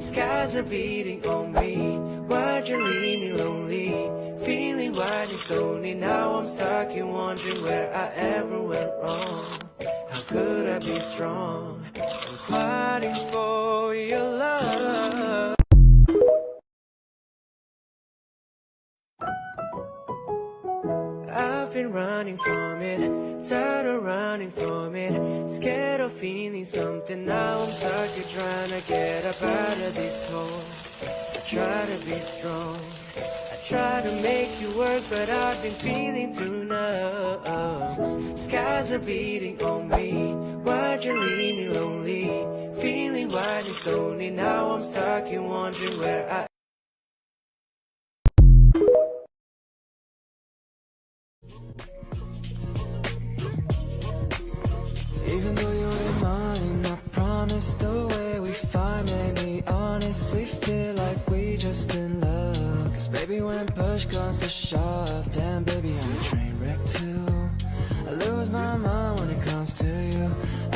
Skies are beating on me. Why'd you leave me lonely? Feeling wide and lonely. Now I'm stuck and wondering where I ever went wrong. How could I be strong? I'm fighting for your love. I've been running from it, tired of running from it, scared of feeling something. Now I'm stuck and trying to get up out of this hole. I try to be strong, I try to make you work, but I've been feeling too numb. Skies are beating on me. Why'd you leave me lonely? Feeling wide and lonely. Now I'm stuck and wondering where I. Even though you're in mine, I promise the way we find made me honestly feel like we just in love. Cause baby, when push comes to shove, damn baby, I'm a train wreck too. I lose my mind when it comes to you.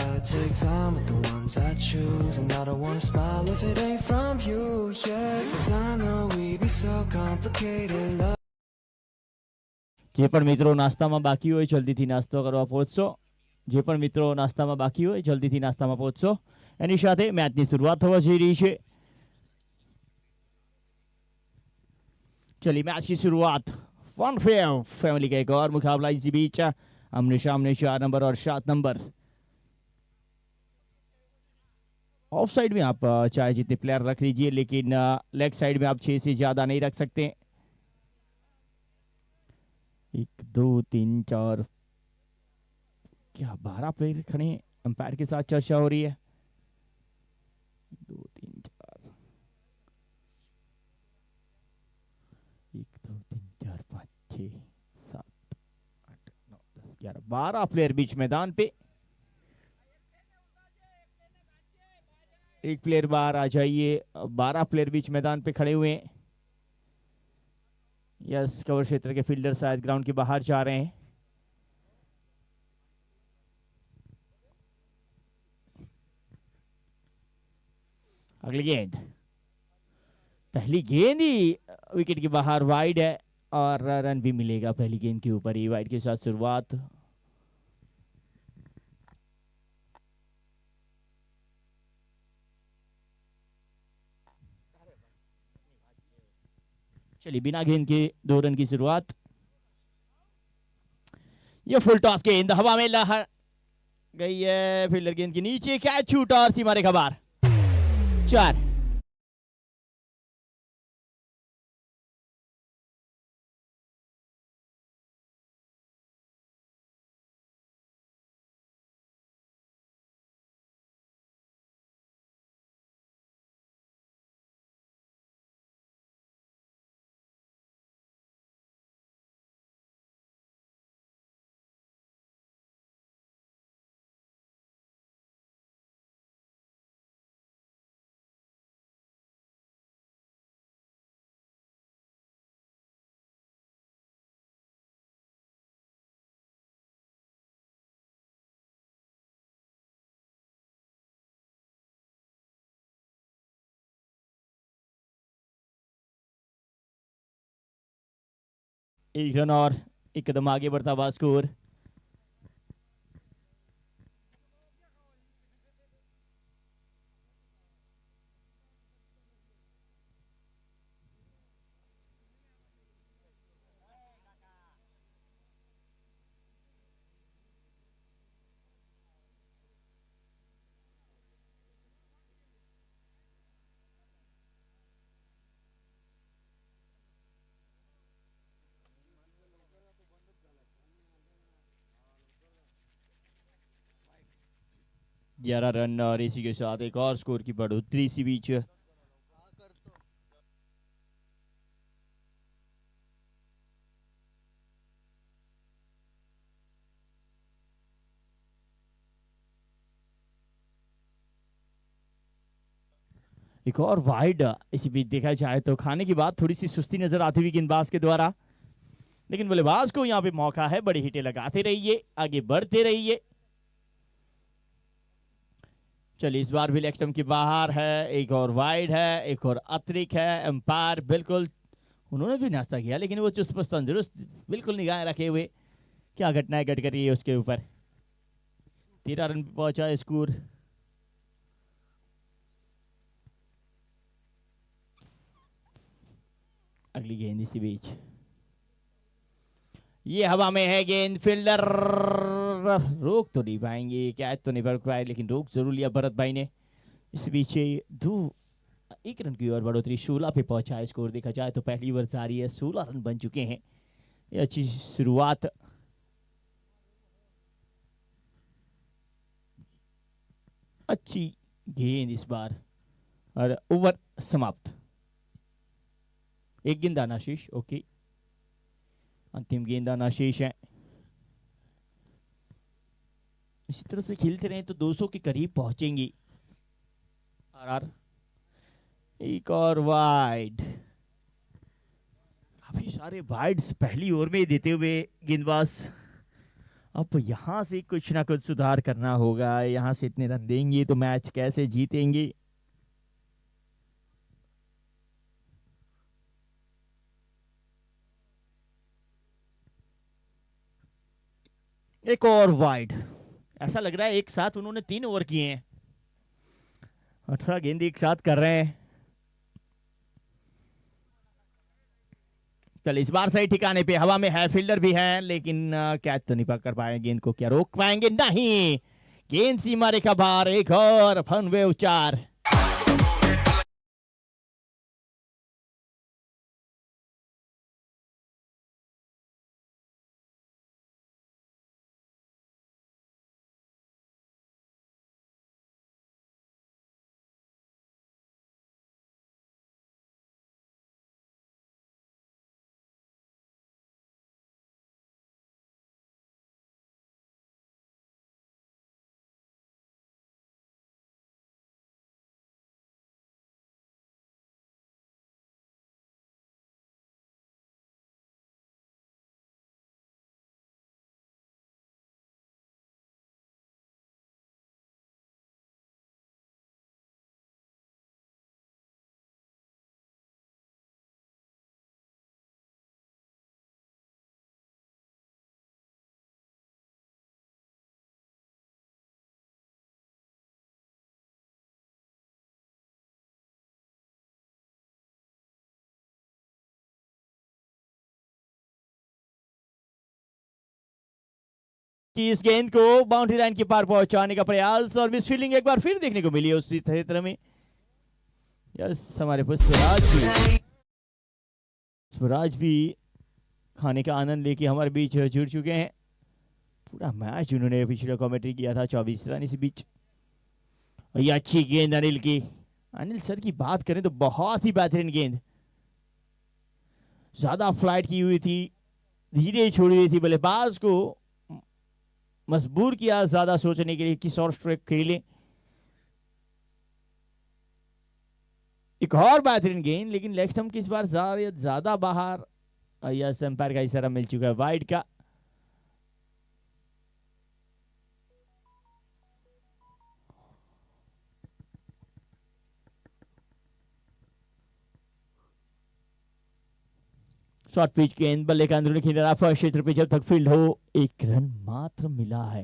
I take time with the ones I choose, and I don't wanna smile if it ain't from you, yeah. Cause I know we be so complicated, love. જે પણ મિત્રો નાસ્તામાં બાકી હોય જલ્દીથી નાસ્તો કરવા પહોંચશો. જે પણ મિત્રો નાસ્તામાં બાકી હોય જલ્દીથી નાસ્તામાં પહોંચશો. એની સાથે મેચની શરૂઆત થવા જઈ રહી છે. चलिए मैच की शुरुआत फन फेयर फैमिली का एक और मुकाबला इसी बीच आमने सामने 4 नंबर और 7 नंबर. ऑफ साइड में आप चाहे जितने प्लेयर रख लीजिए, लेकिन लेग साइड में आप 6 से ज्यादा नहीं रख सकते. 1 2 3 4 क्या 12 प्लेयर खड़े हैं. अंपायर के साथ चर्चा हो रही है. 2 3 4 1 2 3 4 5 6 7 8 9 10 11 12 प्लेयर बीच मैदान पे. एक प्लेयर बाहर आ जाइए. 12 प्लेयर बीच मैदान पे खड़े हुए हैं. यस, कवर क्षेत्र के फील्डर शायद ग्राउंड के बाहर जा रहे हैं. अगली गेंद, पहली गेंद ही विकेट के बाहर वाइड है और रन भी मिलेगा पहली गेंद के ऊपर ही. वाइड के साथ शुरुआत. चलिए बिना गेंद के 2 रन की शुरुआत. ये फुल टॉस गेंद हवा में लहर गई है. फील्डर गेंद के नीचे, कैच शूट और सीमा रेखा बाहर. 4. एक रन और एक कदम आगे बढ़ता हुआ स्कोर. ग्यारह रन और इसी के साथ एक और स्कोर की बढ़ोतरी इसी बीच. एक और वाइड इसी बीच देखा जाए तो खाने की बात थोड़ी सी सुस्ती नजर आती हुई गेंदबाज के द्वारा, लेकिन बल्लेबाज को यहाँ पे मौका है. बड़ी हिटें लगाते रहिए, आगे बढ़ते रहिए. चलिए इस बार भी लेग स्टंप के बाहर है, एक और वाइड है, एक और अतिरिक्त है। एम्पायर बिल्कुल उन्होंने भी नाश्ता किया, लेकिन वो चुस्त पुस्त तंदुरुस्त बिल्कुल निगाहें रखे हुए क्या घटनाएं घट कर रही है उसके ऊपर। 13 रन पे पहुंचा स्कोर। अगली गेंद इसी बीच, ये हवा में है गेंद, फील्डर रोक तो नहीं पाएंगे, कैच तो नहीं पड़ पाए, लेकिन रोक जरूर लिया भरत भाई ने। इस बीच दो 1 रन की और बढ़ोतरी, 16 पे पहुंचा है स्कोर। देखा जाए तो पहली ओवर जारी है, 16 रन बन चुके हैं। ये अच्छी शुरुआत। अच्छी गेंद इस बार और ओवर समाप्त। एक गेंद आना शेष। ओके, अंतिम गेंद आना शेष है। इसी तरह से खेलते रहे तो 200 के करीब पहुंचेंगे। आरआर एक और वाइड, काफी सारे वाइड्स पहली ओवर में देते हुए गेंदबाज। अब यहां से कुछ ना कुछ सुधार करना होगा, यहां से इतने रन देंगे तो मैच कैसे जीतेंगे। एक और वाइड, ऐसा लग रहा है एक साथ उन्होंने 3 ओवर किए हैं, 18 गेंद एक साथ कर रहे हैं। चल इस बार सही ठिकाने पे, हवा में है, फील्डर भी है, लेकिन कैच तो नहीं पकड़ पाए गेंद को। क्या रोक पाएंगे? नहीं, गेंद सीमा रेखा बाहर। एक और फन वे उच्चार। कि इस गेंद को बाउंड्री लाइन के पार पहुंचाने का प्रयास, और मिस फील्डिंग एक बार फिर देखने को मिली उसी क्षेत्र में। यस, हमारे स्वराज भी खाने का आनंद लेके हमारे बीच जुड़ चुके हैं। पूरा मैच उन्होंने पिछले कमेंट्री किया था, 24 रन इसी बीच। ये अच्छी गेंद अनिल की। अनिल सर की बात करें तो बहुत ही बेहतरीन गेंद, ज्यादा फ्लाइट की हुई थी, धीरे छोड़ी हुई थी, बल्लेबाज को मजबूर किया ज्यादा सोचने के लिए किस और स्ट्रोक खेले। एक और बेहतरीन गेंद, लेकिन लेग स्टंप की इस बार ज्यादा बाहर। यस, एम्पायर का इशारा मिल चुका है वाइड का। शॉर्ट पिच गेंद, बल्ले का अंदरूनी किनारा फर्स्ट क्षेत्र पे जब तक फील्ड हो। 1 रन मात्र मिला है।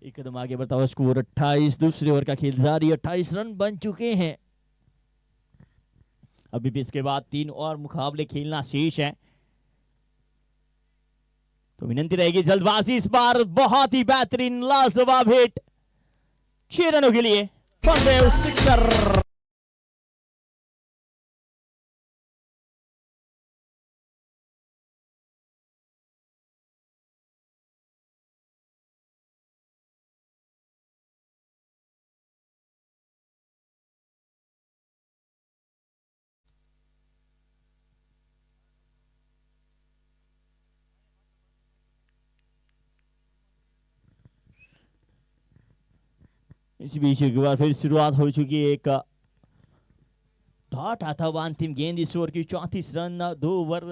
एक कदम आगे बढ़ता हुआ स्कोर 28, दूसरे ओवर का खेल जारी, 28 रन बन चुके हैं। अभी भी इसके बाद 3 और मुकाबले खेलना शेष है, तो विनंती रहेगी जल्दबाजी इस बार। बहुत ही बेहतरीन लाजवाब हिट, 6 रनों के लिए सिक्सर। इस बीच के बाद फिर शुरुआत हो चुकी है। एक डॉट आता हुआ अंतिम गेंद इस ओवर की, 34 रन 2 ओवर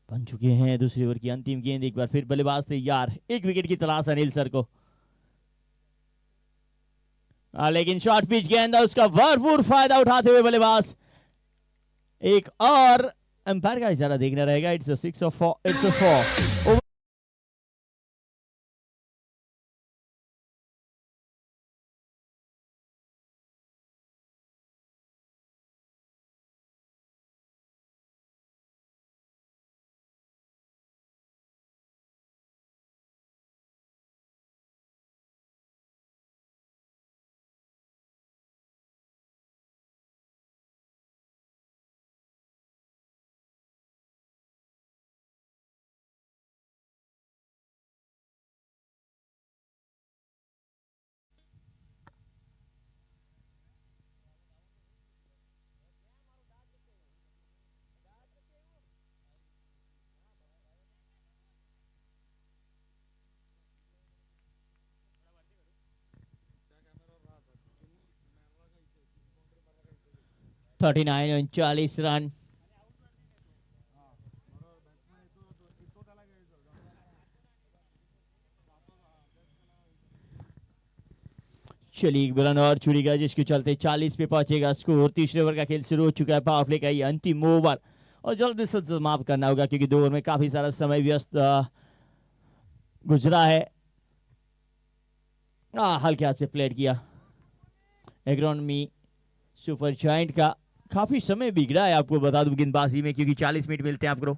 बन चुके हैं। दूसरी ओवर की अंतिम गेंद, एक बार फिर बल्लेबाज तैयार, 1 विकेट की तलाश अनिल सर को। लेकिन शॉर्ट पिच गेंद उसका भरपूर फायदा उठाते हुए बल्लेबाज एक और अंपायर का इशारा देखना रहेगा. It's a 6 of 4. It's a 4. 39 40 run. चलिए एक रन और छुड़ेगा जिसके चलते 40 पे पहुंचेगा स्कोर. तीसरे ओवर का खेल शुरू हो चुका है. पावर प्ले का ये अंतिम ओवर और जल्दी से समाप्त करना होगा क्योंकि 2 ओवर में काफी सारा समय व्यस्त गुजरा है. हल्के हाथ से प्लेट किया. एग्रोनमी सुपर जॉइंट का काफी समय बिगड़ा है आपको बता दूं गेंदबाजी में क्योंकि 40 मिनट मिलते हैं आपको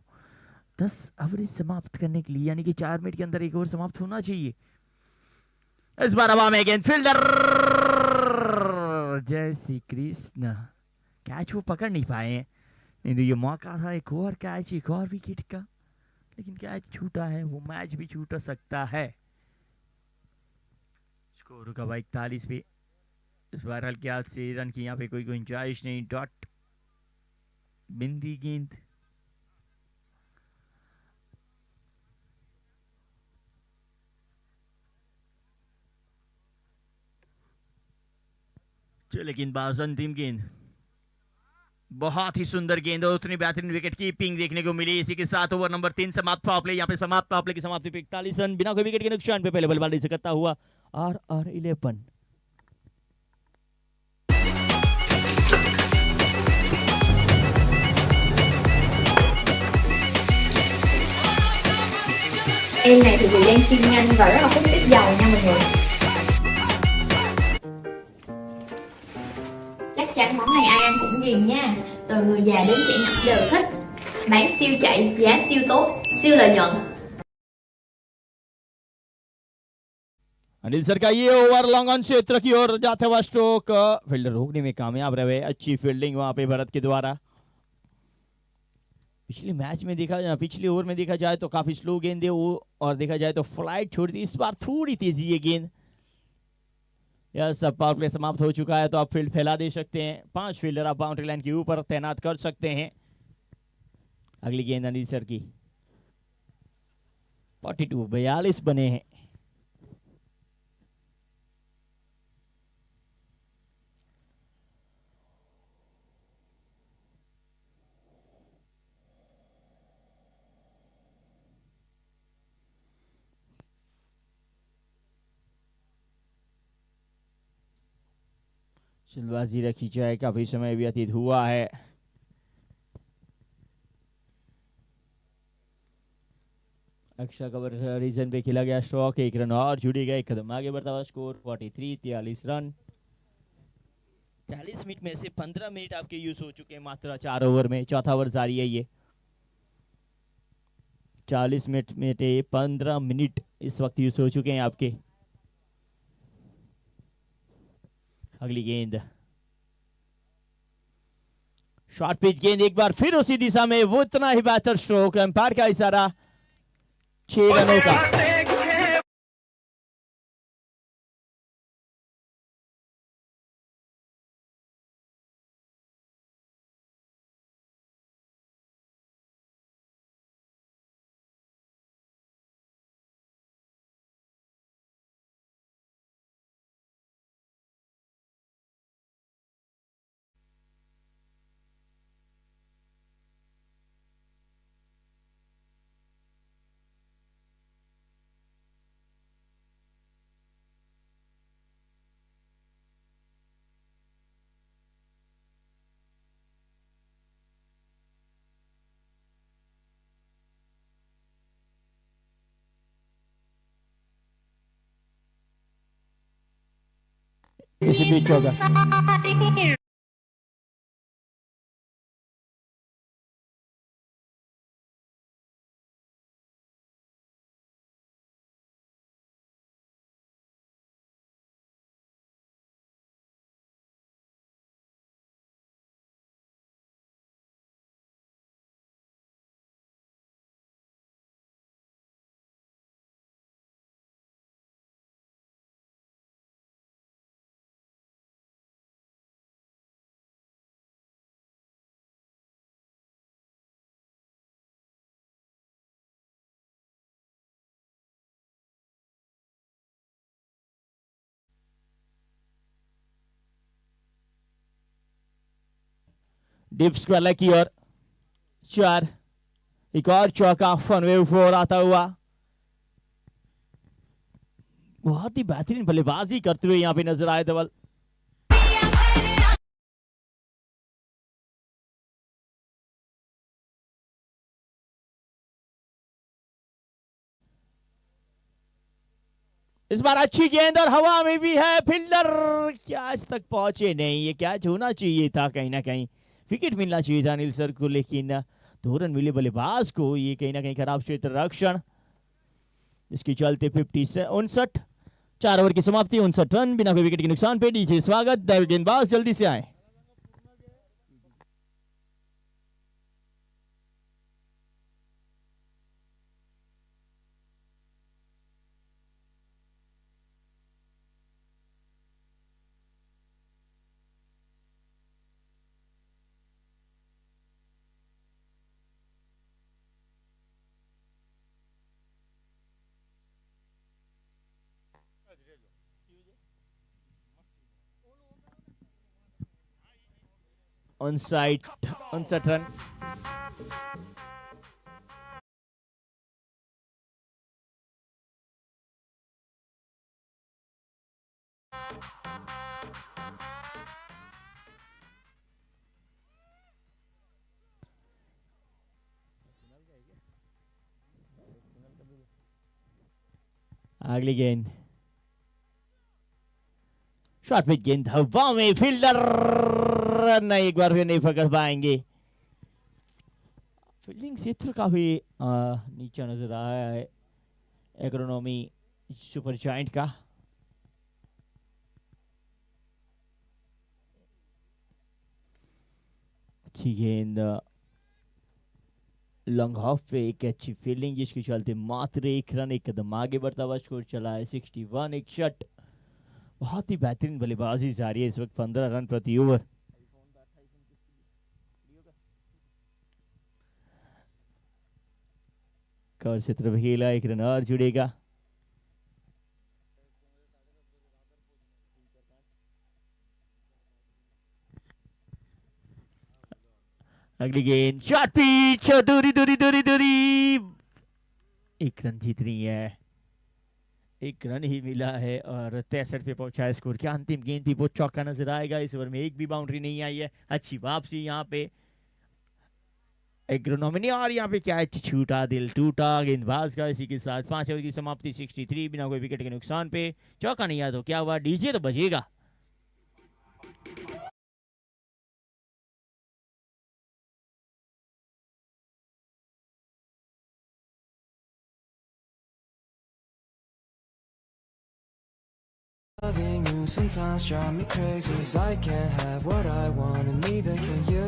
10 ओवर समाप्त करने के लिए यानी कि 4 मिनट के अंदर एक ओवर समाप्त होना चाहिए. इस बार हवा में गेंद फील्डर जय श्री कृष्ण कैच वो पकड़ नहीं पाए हैं. नहीं तो ये मौका था एक और कैच एक और विकेट का लेकिन कैच छूटा है. वो मैच भी छूट सकता है. स्कोर का 41 पे. इस बार हल्के हाथ से रन की यहाँ पे कोई गुंजाइश नहीं. डॉट बिंदी गेंद. लेकिन बाज अंतिम गेंद बहुत ही सुंदर गेंद और उतनी बेहतरीन विकेट कीपिंग देखने को मिली. इसी के साथ ओवर नंबर 3 समाप्त. पावर प्ले यहाँ पे समाप्त. पावर प्ले की समाप्ति पे 41 रन बिना कोई विकेट के नुकसान पे पहले बल्लेबाजी से करता हुआ RR11. Em này thì thời gian chiên nhanh và rất là hút ít dầu nha mọi người. Chắc chắn món này ai ăn cũng ghiền nha. Từ người già đến trẻ nhỏ đều thích. Bán siêu chạy, giá siêu tốt, siêu lợi nhuận. Anil sir का ये over long on क्षेत्र की ओर जाता हुआ stroke. Fielder रोकने में कामयाब रहे. अच्छी फील्डिंग वहां पे भरत के द्वारा. पिछले मैच में देखा पिछले ओवर में देखा जाए तो काफी स्लो गेंद है वो और देखा जाए तो फ्लाइट छोड़ दी. इस बार थोड़ी तेजी है गेंद. यह सब पावर प्ले समाप्त हो चुका है तो आप फील्ड फैला दे सकते हैं. 5 फील्डर आप बाउंड्री लाइन के ऊपर तैनात कर सकते हैं. अगली गेंद अनिल सर की. 42 बने हैं. जल्दबाजी रखी जाए. काफी समय व्यतीत हुआ है. अक्षय कवर रीजन पे खेला गया स्ट्रोक. 1 रन और जुड़ी गए. एक कदम आगे बढ़ता हुआ स्कोर 43 रन. 40 मिनट में से 15 मिनट आपके यूज हो चुके हैं मात्र 4 ओवर में. चौथा ओवर जारी है ये. 40 मिनट में 15 मिनट इस वक्त यूज हो चुके हैं आपके. अगली गेंद शॉर्ट पिच गेंद एक बार फिर उसी दिशा में. वो इतना ही बेहतर स्ट्रोक. अंपायर का इशारा 6 रनों का. इसी बीच चौका। डीप स्क्वायर की ओर 4, एक और चौका फनवे 4 आता हुआ। बहुत ही बेहतरीन बल्लेबाजी करते हुए यहाँ पे नजर आए धवल। इस बार अच्छी गेंद और हवा में भी है, फील्डर कैच तक पहुंचे नहीं। ये कैच होना चाहिए था, कहीं ना कहीं विकेट मिलना चाहिए था अनिल सर को, लेकिन 2 रन मिले बल्लेबाज को। ये कहीं ना कहीं खराब क्षेत्र रक्षण, जिसके चलते 50 से 59, 4 ओवर की समाप्ति, 59 रन बिना कोई विकेट के नुकसान पे। नीचे स्वागत, गेंदबाज जल्दी से आए। On side 59 run. अगली गेंद शॉर्ट पिच गेंद हवा में, फील्डर नहीं, एक बार फिर नहीं पकड़ पाएंगे। फील्डिंग क्षेत्र काफी नीचा नजर आ रहा है एग्रोनॉमी सुपर जायंट का। अच्छी गेंद लॉन्ग ऑफ पे, एक अच्छी फील्डिंग जिसके चलते मात्र 1 रन, एक कदम आगे बढ़ता हुआ स्कोर चला है 61, एक शट। बहुत ही बेहतरीन बल्लेबाजी जारी है इस वक्त, 15 रन प्रति ओवर। कवर से तरफ खेला, 1 रन और जुड़ेगा। अगली गेंद शॉर्ट पिच, दूरी दूरी दूरी दूरी, 1 रन जीत रही है। 1 रन ही मिला है और 63 पे पहुंचा है स्कोर। क्या अंतिम गेंद भी वो चौका नजर आएगा? इस ओवर में एक भी बाउंड्री नहीं आई है। अच्छी वापसी यहाँ पे एग्रोनॉमी, और यहाँ पे कैच छूटा, दिल टूटा गेंदबाज का। इसी के साथ 5 ओवर की समाप्ति, 63 बिना कोई विकेट के नुकसान पे। चौका नहीं आया तो क्या हुआ, डीजे तो बजेगा। Loving you sometimes drive me crazy, 'cause I can't have what I want and neither can you.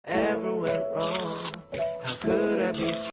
ever went wrong? How could I be strong?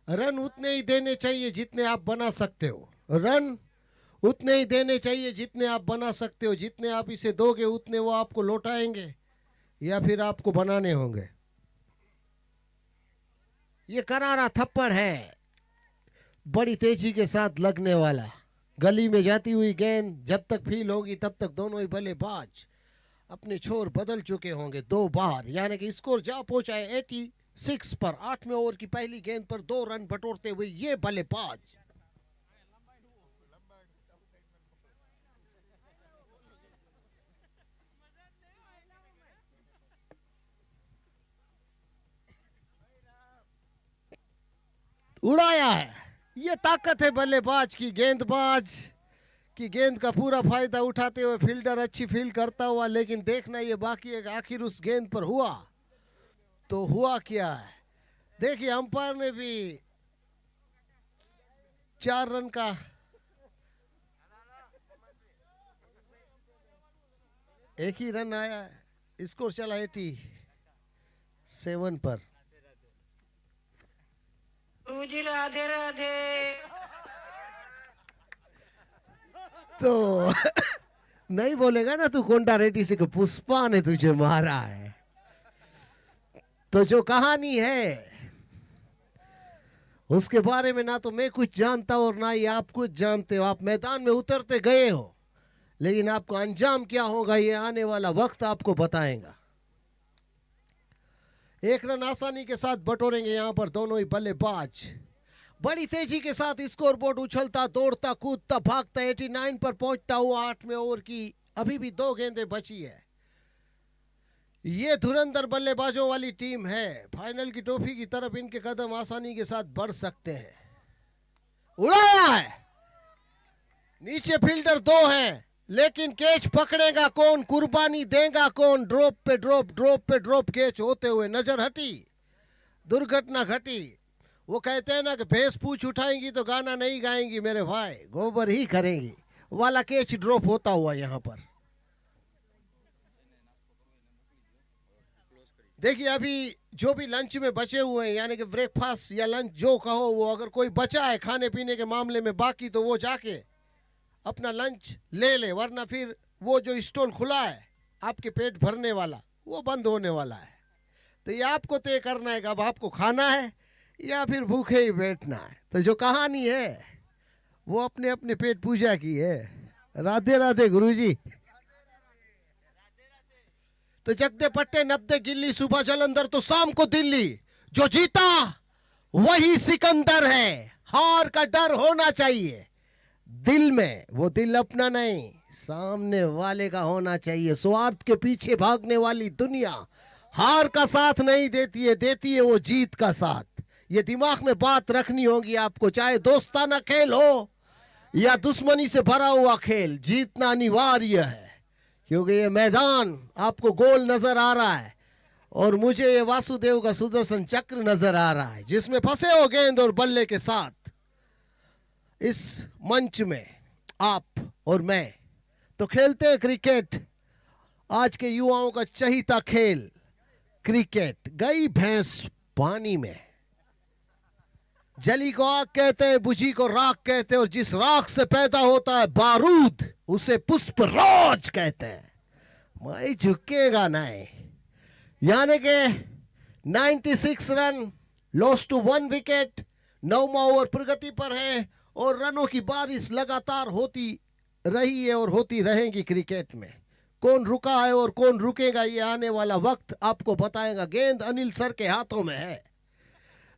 Run उतने ही देने चाहिए जितने आप बना सकते हो। रन उतने ही देने चाहिए जितने आप बना सकते हो। जितने आप इसे दोगे उतने वो आपको लौटाएंगे या फिर आपको बनाने होंगे। ये करारा थप्पड़ है, बड़ी तेजी के साथ लगने वाला। गली में जाती हुई गेंद जब तक फील होगी तब तक दोनों ही बल्लेबाज अपने छोर बदल चुके होंगे 2 बार, यानी कि स्कोर जा पहुंचा है 86 पर। 8वें ओवर की पहली गेंद पर 2 रन बटोरते हुए ये बल्लेबाज। उड़ाया है। ये ताकत है बल्लेबाज की। गेंदबाज की गेंद का पूरा फायदा उठाते हुए फील्डर अच्छी फील्ड करता हुआ, लेकिन देखना ये बाकी है कि आखिर उस गेंद पर हुआ तो हुआ क्या है। देखिए अंपायर ने भी 4 रन का एक ही रन आया है। स्कोर चला 87 पर। जी राधे राधे। तो नहीं बोलेगा ना तू कोंडा रेड्डी से कि पुष्पा ने तुझे मारा है। तो जो कहानी है उसके बारे में ना तो मैं कुछ जानता और ना ही आप कुछ जानते हो। आप मैदान में उतरते गए हो, लेकिन आपको अंजाम क्या होगा ये आने वाला वक्त आपको बताएगा। 1 रन आसानी के साथ बटोरेंगे यहां पर दोनों ही बल्लेबाज। बड़ी तेजी के साथ स्कोरबोर्ड उछलता, दौड़ता, कूदता, भागता 89 पर पहुंचता हुआ 8वें ओवर की अभी भी 2 गेंदें बची है। ये धुरंधर बल्लेबाजों वाली टीम है। फाइनल की ट्रॉफी की तरफ इनके कदम आसानी के साथ बढ़ सकते हैं। उड़ाया है, नीचे फील्डर 2 हैं, लेकिन कैच पकड़ेगा कौन, कुर्बानी देगा कौन। ड्रॉप पे ड्रॉप, ड्रॉप पे ड्रॉप कैच होते हुए नजर हटी, दुर्घटना घटी। वो कहते हैं ना कि भैंस पूछ उठाएंगी तो गाना नहीं गाएंगी मेरे भाई, गोबर ही करेंगी वाला कैच ड्रॉप होता हुआ यहां पर। देखिए अभी जो भी लंच में बचे हुए हैं, यानी कि ब्रेकफास्ट या लंच जो कहो, वो अगर कोई बचा है खाने पीने के मामले में बाकी, तो वो जाके अपना लंच ले ले, वरना फिर वो जो स्टॉल खुला है आपके पेट भरने वाला वो बंद होने वाला है। तो ये आपको तय करना है कि अब आपको खाना है या फिर भूखे ही बैठना है। तो जो कहानी है वो अपने अपने पेट पूजा की है। राधे राधे गुरुजी। तो जगदे पट्टे 90 गिल्ली, सुबह जलंधर तो शाम को दिल्ली। जो जीता वही सिकंदर है। हार का डर होना चाहिए दिल में, वो दिल अपना नहीं सामने वाले का होना चाहिए। स्वार्थ के पीछे भागने वाली दुनिया हार का साथ नहीं देती है, देती है वो जीत का साथ। ये दिमाग में बात रखनी होगी आपको, चाहे दोस्ताना खेल हो या दुश्मनी से भरा हुआ खेल, जीतना अनिवार्य है। क्योंकि ये मैदान आपको गोल नजर आ रहा है और मुझे ये वासुदेव का सुदर्शन चक्र नजर आ रहा है, जिसमें फंसे हो गेंद और बल्ले के साथ। इस मंच में आप और मैं तो खेलते हैं क्रिकेट, आज के युवाओं का चहीता खेल क्रिकेट। गई भैंस पानी में, जली को आग कहते हैं, बुझी को राख कहते हैं, और जिस राख से पैदा होता है बारूद उसे पुष्प राज कहते हैं। मैं झुकेगा नहीं। यानी के 96 रन, लॉस्ट टू 1 विकेट, 9वां ओवर प्रगति पर है और रनों की बारिश लगातार होती रही है और होती रहेगी क्रिकेट में। कौन रुका है और कौन रुकेगा ये आने वाला वक्त आपको बताएगा। गेंद अनिल सर के हाथों में है,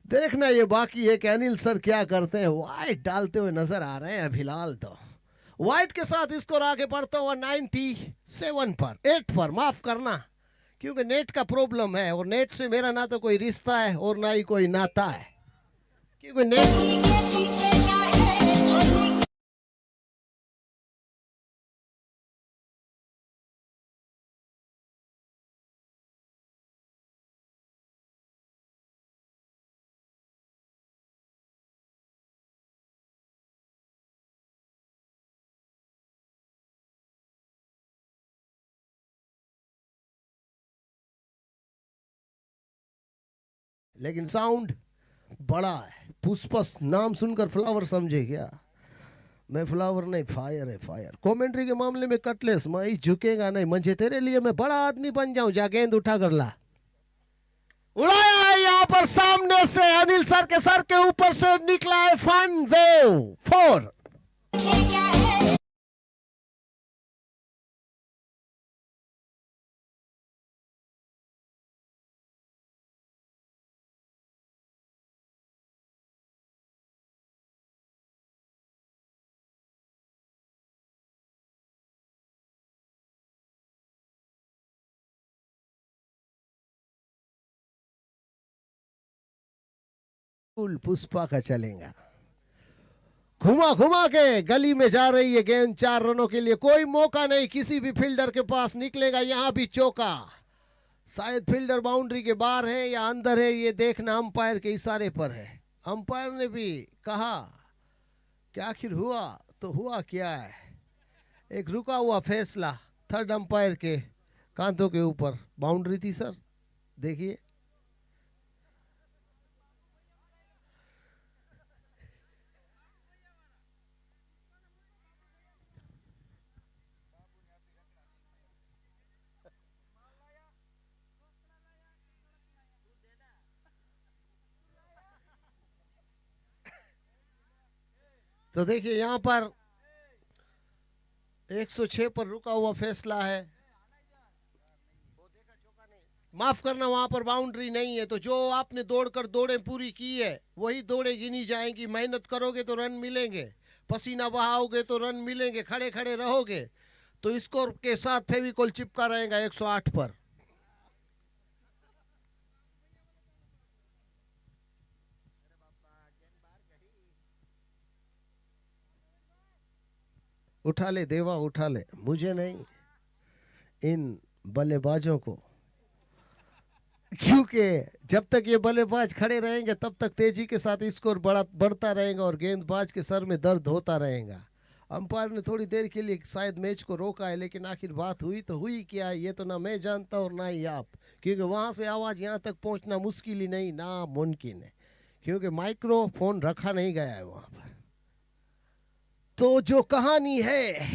देखना ये बाकी है कि अनिल सर क्या करते हैं। वाइट डालते हुए नजर आ रहे हैं फिलहाल तो। वाइट के साथ स्कोर आगे बढ़ता हुआ 97 पर, 8 पर, माफ करना, क्योंकि नेट का प्रॉब्लम है और नेट से मेरा ना तो कोई रिश्ता है और ना ही कोई नाता है, क्योंकि नेट लेकिन साउंड बड़ा है। पुष्पस नाम सुनकर फ्लावर समझे क्या? मैं फ्लावर नहीं, फायर है फायर। कमेंट्री के मामले में कटलेस, मैं झुकेगा नहीं। मंझे तेरे लिए मैं बड़ा आदमी बन जाऊं, जा गेंद उठा कर ला। उड़ाया है यहाँ पर सामने से, अनिल सर के ऊपर से निकला है फन वेव 4। पुष्पा का चलेगा, घुमा घुमा के गली में जा रही है गेंद 4 रनों के लिए। कोई मौका नहीं किसी भी फील्डर के पास, निकलेगा यहां भी चौका। शायद फील्डर बाउंड्री के बाहर है या अंदर है, ये देखना अंपायर के इशारे पर है। अंपायर ने भी कहा कि आखिर हुआ तो हुआ क्या है, एक रुका हुआ फैसला थर्ड अंपायर के कांधों के ऊपर। बाउंड्री थी सर, देखिए। तो देखिए यहां पर 106 पर रुका हुआ फैसला है। माफ करना, वहां पर बाउंड्री नहीं है। तो जो आपने दौड़कर दौड़े पूरी की है वही दौड़े गिनी जाएंगी। मेहनत करोगे तो रन मिलेंगे, पसीना बहाओगे तो रन मिलेंगे, खड़े खड़े रहोगे तो स्कोर के साथ फेविकोल चिपका रहेगा 108 पर। उठा ले देवा, उठा ले, मुझे नहीं, इन बल्लेबाजों को। क्योंकि जब तक ये बल्लेबाज खड़े रहेंगे तब तक तेजी के साथ स्कोर बढ़ता रहेगा और गेंदबाज के सर में दर्द होता रहेगा। अंपायर ने थोड़ी देर के लिए शायद मैच को रोका है, लेकिन आखिर बात हुई तो हुई क्या है ये तो ना मैं जानता और ना ही आप, क्योंकि वहां से आवाज यहाँ तक पहुंचना मुश्किल ही नहीं, नामुमकिन है, क्योंकि माइक्रोफोन रखा नहीं गया है वहां पर। तो जो कहानी है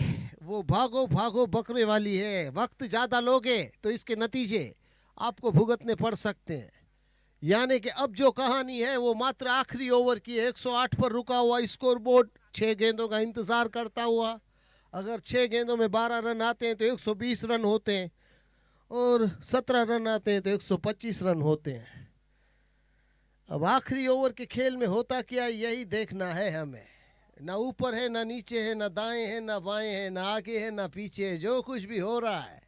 वो भागो भागो बकरे वाली है। वक्त ज्यादा लोगे तो इसके नतीजे आपको भुगतने पड़ सकते हैं। यानी कि अब जो कहानी है वो मात्र आखिरी ओवर की 108 पर रुका हुआ स्कोर बोर्ड 6 गेंदों का इंतजार करता हुआ। अगर 6 गेंदों में 12 रन आते हैं तो 120 रन होते हैं और 17 रन आते हैं तो 125 रन होते हैं। अब आखिरी ओवर के खेल में होता क्या, यही देखना है हमें। ना ऊपर है, ना नीचे है, ना दाएं है, ना बाएं है, ना आगे है, ना पीछे है। जो कुछ भी हो रहा है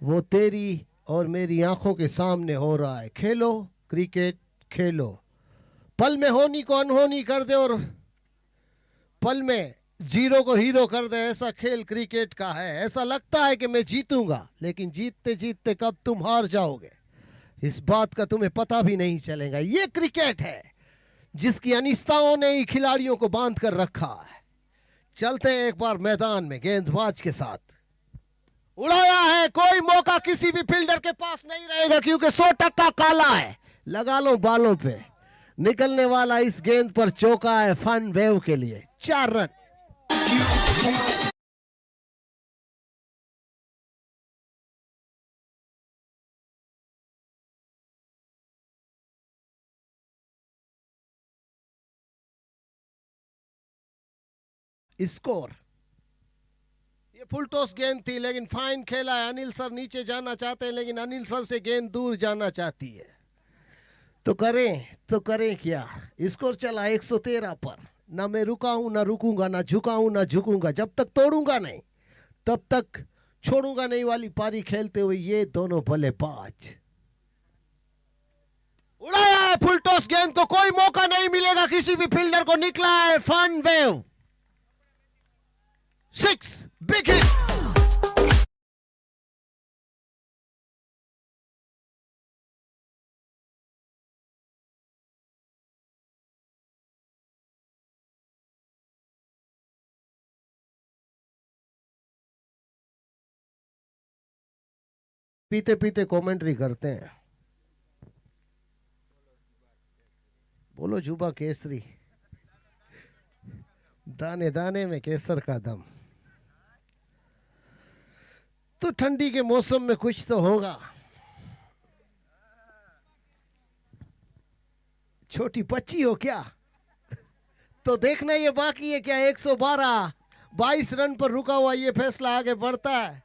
वो तेरी और मेरी आंखों के सामने हो रहा है। खेलो क्रिकेट, खेलो। पल में होनी को अनहोनी कर दे और पल में जीरो को हीरो कर दे, ऐसा खेल क्रिकेट का है। ऐसा लगता है कि मैं जीतूंगा, लेकिन जीतते जीतते कब तुम हार जाओगे इस बात का तुम्हें पता भी नहीं चलेगा। ये क्रिकेट है जिसकी अनिश्चितताओं ने ही खिलाड़ियों को बांध कर रखा है। चलते हैं एक बार मैदान में गेंदबाज के साथ। उड़ाया है, कोई मौका किसी भी फील्डर के पास नहीं रहेगा क्योंकि 100% काला है। लगा लो बालों पे। निकलने वाला इस गेंद पर चौका है फन वेव के लिए। 4 रन। स्कोर, ये फुल टॉस गेंद थी लेकिन फाइन खेला है। अनिल सर नीचे जाना चाहते हैं लेकिन अनिल सर से गेंद दूर जाना चाहती है। तो करें क्या। स्कोर चला 113 पर। ना मैं रुका हूं, ना रुकूंगा, ना झुका हूं, ना झुकूंगा। जब तक तोड़ूंगा नहीं तब तक छोड़ूंगा नहीं वाली पारी खेलते हुए ये दोनों बल्लेबाज। उड़ाया है फुल टॉस गेंद को, कोई मौका नहीं मिलेगा किसी भी फील्डर को। निकला है फन वेव। 6 big hit. पीते पीते कमेंट्री करते हैं। बोलो जुबा केसरी, दाने दाने में केसर का दम। तो ठंडी के मौसम में कुछ तो होगा। छोटी बच्ची हो क्या? तो देखना ये बाकी है क्या। 112 22 रन पर रुका हुआ ये फैसला आगे बढ़ता है।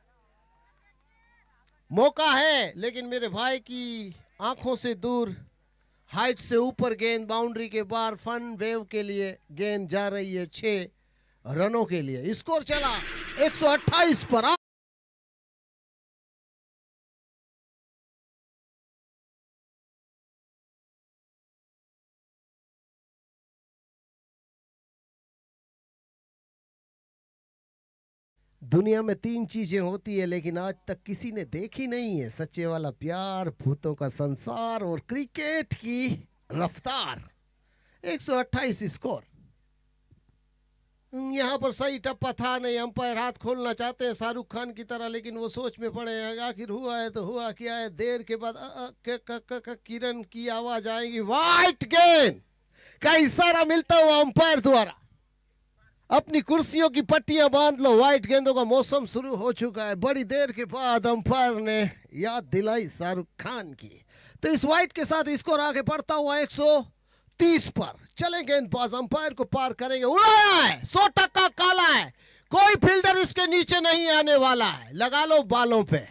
मौका है लेकिन मेरे भाई की आंखों से दूर, हाइट से ऊपर गेंद बाउंड्री के बाहर। फन वेव के लिए गेंद जा रही है 6 रनों के लिए। स्कोर चला 128 पर। दुनिया में 3 चीजें होती है लेकिन आज तक किसी ने देखी नहीं है। सच्चे वाला प्यार, भूतों का संसार और क्रिकेट की रफ्तार। 128 स्कोर। यहां पर सही टप्पा था नहीं। अंपायर हाथ खोलना चाहते हैं शाहरुख खान की तरह, लेकिन वो सोच में पड़े हैं आखिर हुआ है तो हुआ क्या है। देर के बाद किरण की आवाज आएगी। वाइट गेंद का इशारा मिलता हुआ अंपायर द्वारा। अपनी कुर्सियों की पट्टियां बांध लो, व्हाइट गेंदों का मौसम शुरू हो चुका है। बड़ी देर के बाद अंपायर ने याद दिलाई शाहरुख खान की। तो इस व्हाइट के साथ स्कोर आगे बढ़ता हुआ 130 पर। चले गेंदबाज अंपायर को पार करेंगे। उड़ाया है, 100% काला है। कोई फील्डर इसके नीचे नहीं आने वाला है। लगा लो बालों पे।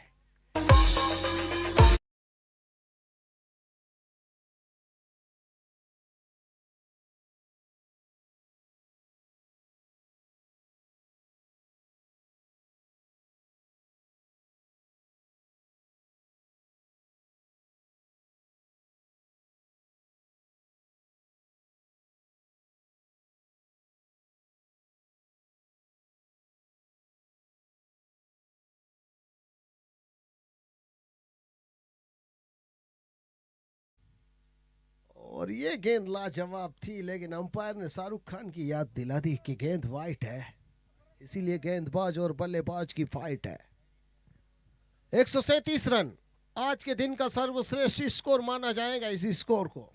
और ये गेंद लाजवाब थी लेकिन अंपायर ने शाहरुख खान की याद दिला दी कि गेंद वाइट है, इसीलिए गेंदबाज और बल्लेबाज की फाइट है। 137 रन आज के दिन का सर्वश्रेष्ठ स्कोर माना जाएगा इस स्कोर को।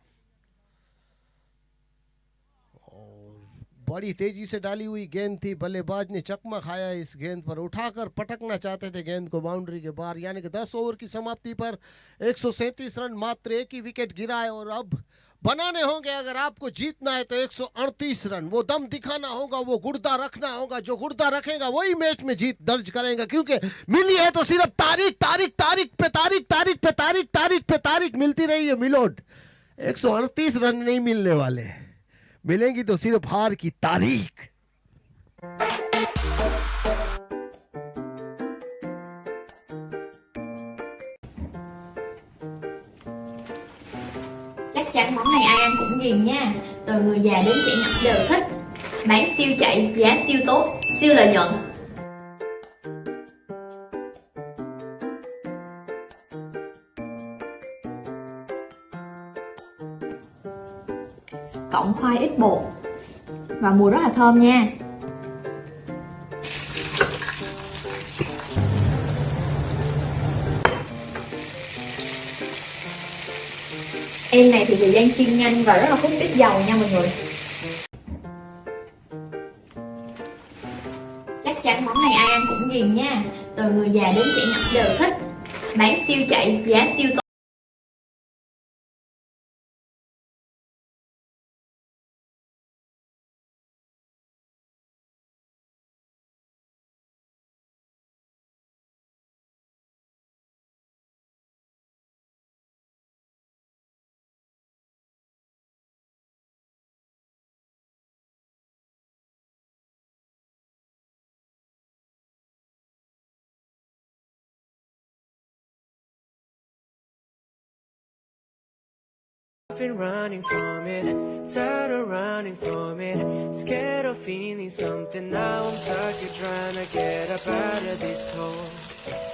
और बड़ी तेजी से डाली हुई गेंद थी। बल्लेबाज ने चकमा खाया इस गेंद पर। उठाकर पटकना चाहते थे गेंद को बाउंड्री के बाहर। यानी कि 10 ओवर की समाप्ति पर 137 रन, मात्र एक ही विकेट गिरा है। और अब बनाने होंगे। अगर आपको जीतना है तो 138 रन, वो दम दिखाना होगा, वो गुर्दा रखना होगा। जो गुर्दा रखेगा वही मैच में जीत दर्ज करेगा, क्योंकि मिली है तो सिर्फ तारीख तारीख तारीख पे तारीख तारीख पे तारीख तारीख पे तारीख मिलती रही है मिलोड। 138 रन नहीं मिलने वाले, मिलेंगी तो सिर्फ हार की तारीख। Chắc chắn món này ai ăn cũng ghiền nha. Từ người già đến trẻ nhỏ đều thích. Bán siêu chạy, giá siêu tốt, siêu lợi nhuận. Cộng khoai ít bột và mùi rất là thơm nha. Em này thì thời gian chiên nhanh và rất là hút ít dầu nha mọi người. Chắc chắn món này ai ăn cũng ghiền nha. Từ người già đến trẻ nhỏ đều thích. Bán siêu chạy, giá siêu tốt. I've been running from it, tired of running from it, scared of feeling something. Now I'm stuck here trying to get up out of this hole.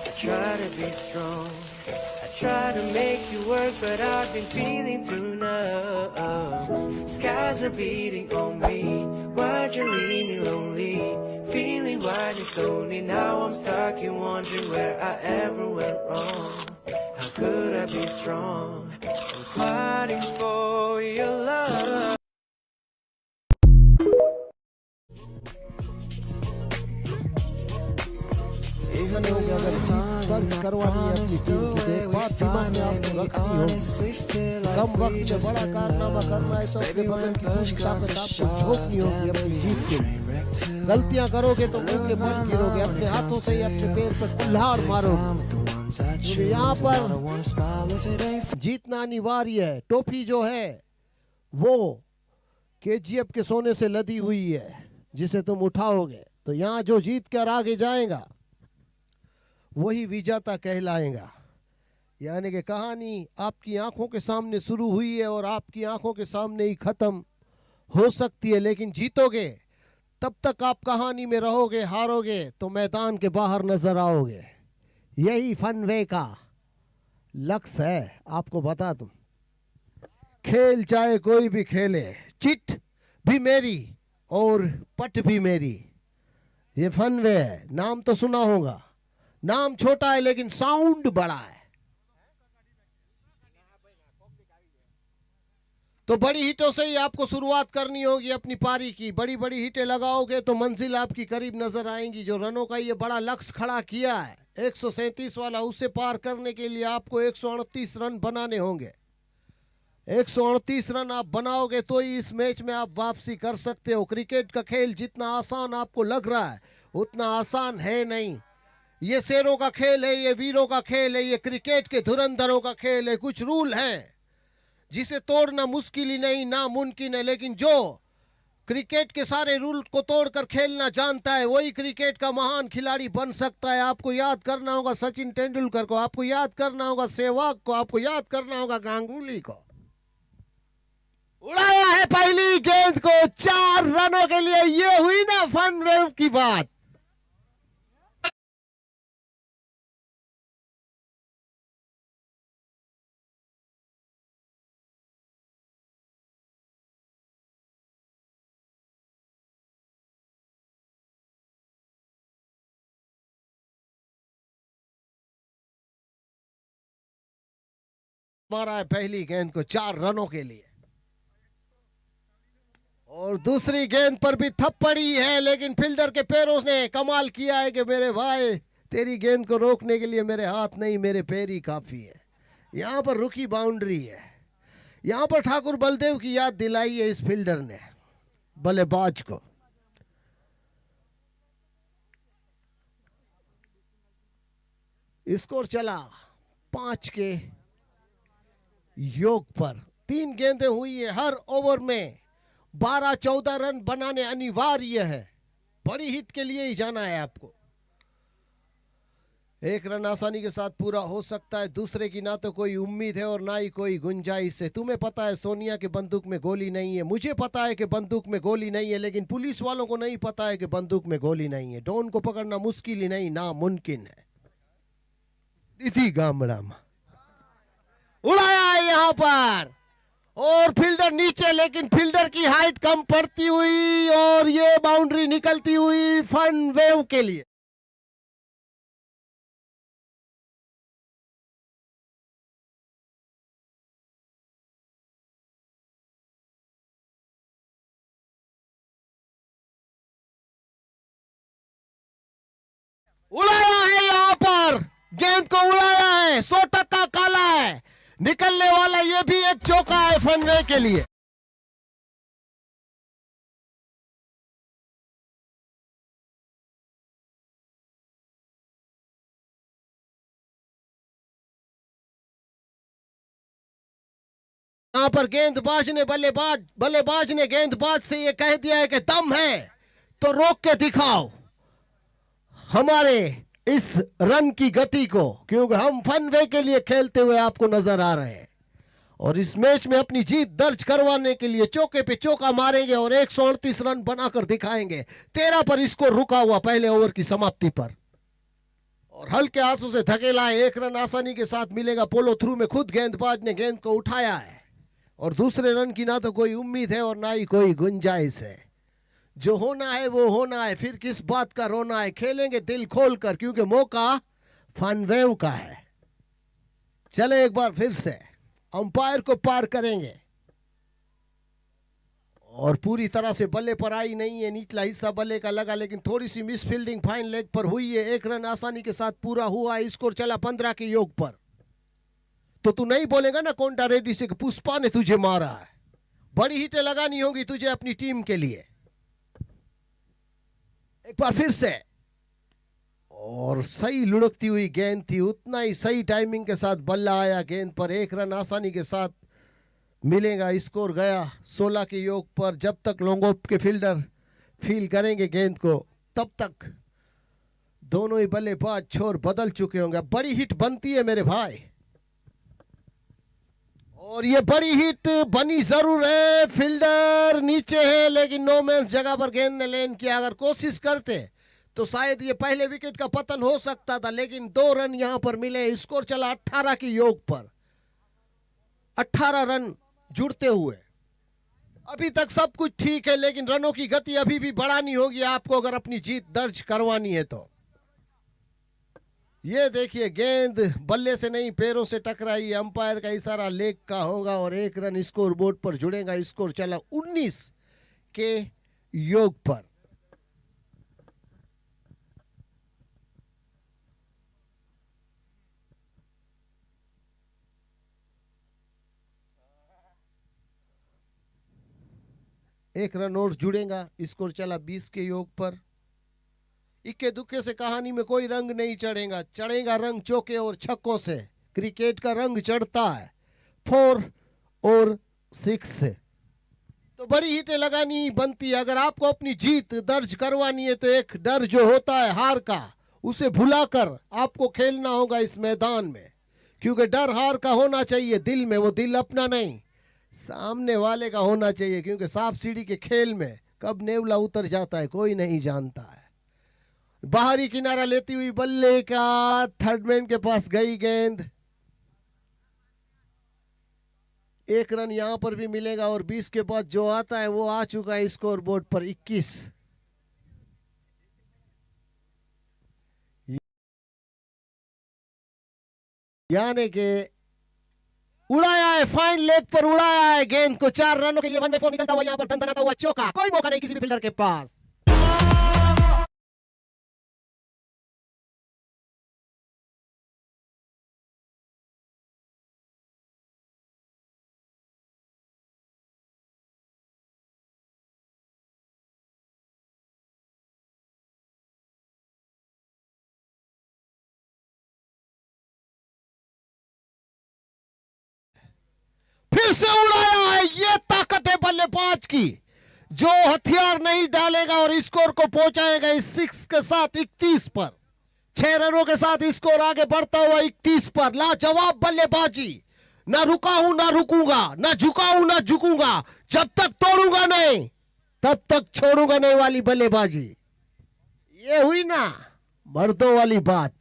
I try to be strong, I try to make you work, but I've been feeling too numb. Skies are beating on me, why'd you leave me lonely? Feeling wide and slowly, now I'm stuck here wondering where I ever went wrong. How could I be strong? I'm fighting for your love. देखने होंगे अगर जीत दर्ज करवानी है अपनी team की, तो एक बात दिमाग में आपको रखनी होगी, कम वक्त में बड़ा कारनामा करना है तो अपने बदन की पूरी ताकत आपको झोंकनी होगी अपनी जीत के लिए। गलतियां करोगे तो मुंह के बल गिरोगे, अपने हाथों से ही अपने पैर पर कुल्हाड़ मारोगे। यहाँ पर जीतना अनिवार्य है। टोपी जो है वो KGF के सोने से लदी हुई है, जिसे तुम उठाओगे तो यहाँ जो जीत कर आगे जाएगा वही विजेता कहलाएगा। यानी कि कहानी आपकी आंखों के सामने शुरू हुई है और आपकी आंखों के सामने ही खत्म हो सकती है, लेकिन जीतोगे तब तक आप कहानी में रहोगे, हारोगे तो मैदान के बाहर नजर आओगे। यही फनवे का लक्ष्य है। आपको बता दूं, खेल चाहे कोई भी खेले, चिट भी मेरी और पट भी मेरी, ये फनवे है। नाम तो सुना होगा, नाम छोटा है लेकिन साउंड बड़ा है। तो बड़ी हिटों से ही आपको शुरुआत करनी होगी अपनी पारी की। बड़ी बड़ी हिटें लगाओगे तो मंजिल आपकी करीब नजर आएंगी। जो रनों का ये बड़ा लक्ष्य खड़ा किया है 137 वाला, उसे पार करने के लिए आपको 138 रन बनाने होंगे। 138 रन आप बनाओगे तो ही इस मैच में आप वापसी कर सकते हो। क्रिकेट का खेल जितना आसान आपको लग रहा है उतना आसान है नहीं। ये शेरों का खेल है, ये वीरों का खेल है, ये क्रिकेट के धुरंधरों का खेल है। कुछ रूल हैं जिसे तोड़ना मुश्किल ही नहीं, नामुमकिन है, लेकिन जो क्रिकेट के सारे रूल को तोड़कर खेलना जानता है वही क्रिकेट का महान खिलाड़ी बन सकता है। आपको याद करना होगा सचिन तेंदुलकर को, आपको याद करना होगा सहवाग को, आपको याद करना होगा गांगुली को। उड़ाया है पहली गेंद को 4 रनों के लिए। ये हुई ना फन वेव की बात। मारा है पहली गेंद को 4 रनों के लिए, और दूसरी गेंद पर भी थप्पड़ी है, लेकिन फील्डर के पैरों ने कमाल किया है कि मेरे भाई तेरी गेंद को रोकने के लिए मेरे हाथ नहीं, मेरे पैर ही काफी है। यहां पर रुकी बाउंड्री है। यहां पर ठाकुर बलदेव की याद दिलाई है इस फील्डर ने बल्लेबाज को। स्कोर चला 5 के योग पर। 3 गेंदें हुई है, हर ओवर में 12-14 रन बनाने अनिवार्य है। बड़ी हिट के लिए ही जाना है आपको। 1 रन आसानी के साथ पूरा हो सकता है, दूसरे की ना तो कोई उम्मीद है और ना ही कोई गुंजाइश है। तुम्हें पता है सोनिया के बंदूक में गोली नहीं है, मुझे पता है कि बंदूक में गोली नहीं है, लेकिन पुलिस वालों को नहीं पता है कि बंदूक में गोली नहीं है। डॉन को पकड़ना मुश्किल ही नहीं, नामुमकिन है। दीदी गामड़ा में उड़ाया है यहां पर, और फील्डर नीचे, लेकिन फील्डर की हाइट कम पड़ती हुई और ये बाउंड्री निकलती हुई फन वेव के लिए। उड़ाया है यहां पर, गेंद को उड़ाया है, 100% काला है, निकलने वाला ये भी एक चौका है फनवे के लिए। यहां पर गेंदबाज ने बल्लेबाज ने गेंदबाज से ये कह दिया है कि दम है तो रोक के दिखाओ हमारे इस रन की गति को, क्योंकि हम फनवे के लिए खेलते हुए आपको नजर आ रहे हैं और इस मैच में अपनी जीत दर्ज करवाने के लिए चौके पे चौका मारेंगे और 138 रन बनाकर दिखाएंगे। 13 पर स्कोर रुका हुआ पहले ओवर की समाप्ति पर, और हल्के हाथों से धकेला है। 1 रन आसानी के साथ मिलेगा। पोलो थ्रू में खुद गेंदबाज ने गेंद को उठाया है और दूसरे रन की ना तो कोई उम्मीद है और ना ही कोई गुंजाइश है। जो होना है वो होना है, फिर किस बात का रोना है। खेलेंगे दिल खोलकर, क्योंकि मौका फनवेव का है। चले एक बार फिर से अंपायर को पार करेंगे और पूरी तरह से बल्ले पर आई नहीं है, निचला हिस्सा बल्ले का लगा, लेकिन थोड़ी सी मिस फील्डिंग फाइन लेग पर हुई है। 1 रन आसानी के साथ पूरा हुआ। स्कोर चला 15 के योग पर। तो तू नहीं बोलेगा ना कोंटा रेड्डी से कि पुष्पा ने तुझे मारा है। बड़ी हिटें लगानी होगी तुझे अपनी टीम के लिए। एक बार फिर से, और सही लुढ़कती हुई गेंद थी, उतना ही सही टाइमिंग के साथ बल्ला आया गेंद पर। 1 रन आसानी के साथ मिलेगा। स्कोर गया 16 के योग पर। जब तक लॉन्गऑफ के फील्डर फील करेंगे गेंद को, तब तक दोनों ही बल्लेबाज छोर बदल चुके होंगे। बड़ी हिट बनती है मेरे भाई, और ये बड़ी हिट बनी जरूर है। फील्डर नीचे है, लेकिन नो मैंस जगह पर गेंद ने लैंड किया। अगर कोशिश करते तो शायद ये पहले विकेट का पतन हो सकता था, लेकिन 2 रन यहां पर मिले। स्कोर चला 18 की योग पर। 18 रन जुड़ते हुए अभी तक सब कुछ ठीक है, लेकिन रनों की गति अभी भी बढ़ानी होगी आपको अगर अपनी जीत दर्ज करवानी है तो। ये देखिए, गेंद बल्ले से नहीं पैरों से टकराई। अंपायर का इशारा लेग का होगा और 1 रन स्कोर बोर्ड पर जुड़ेगा। स्कोर चला 19 के योग पर। एक रन और जुड़ेगा। स्कोर चला 20 के योग पर। इक्के दुक्के से कहानी में कोई रंग नहीं चढ़ेगा, चढ़ेगा रंग चौके और छक्कों से। क्रिकेट का रंग चढ़ता है 4 और 6 से। तो बड़ी हिटें लगानी बनती है। अगर आपको अपनी जीत दर्ज करवानी है तो एक डर जो होता है हार का, उसे भुलाकर आपको खेलना होगा इस मैदान में, क्योंकि डर हार का होना चाहिए दिल में। वो दिल अपना नहीं, सामने वाले का होना चाहिए, क्योंकि सांप सीढ़ी के खेल में कब नेवला उतर जाता है कोई नहीं जानता है। बाहरी किनारा लेती हुई बल्ले का थर्ड मैन के पास गई गेंद। 1 रन यहां पर भी मिलेगा और 20 के बाद जो आता है वो आ चुका है स्कोर बोर्ड पर 21। यानी के उड़ाया है, फाइन लेग पर उड़ाया है गेंद को। 4 रनों के लिए 1 4 निकलता हुआ यहां पर धनधनाता हुआ चौका। कोई मौका नहीं किसी भी फील्डर के पास। से उड़ाया है। ये ताकत है बल्लेबाज की, जो हथियार नहीं डालेगा और स्कोर को पहुंचाएगा इस 6 के साथ 31 पर। 6 रनों के साथ स्कोर आगे बढ़ता हुआ 31 पर। लाजवाब बल्लेबाजी। ना रुका हूं ना रुकूंगा, ना झुका हूं ना झुकूंगा, जब तक तोड़ूंगा नहीं तब तक छोड़ूंगा नहीं वाली बल्लेबाजी। ये हुई ना मर्दों वाली बात।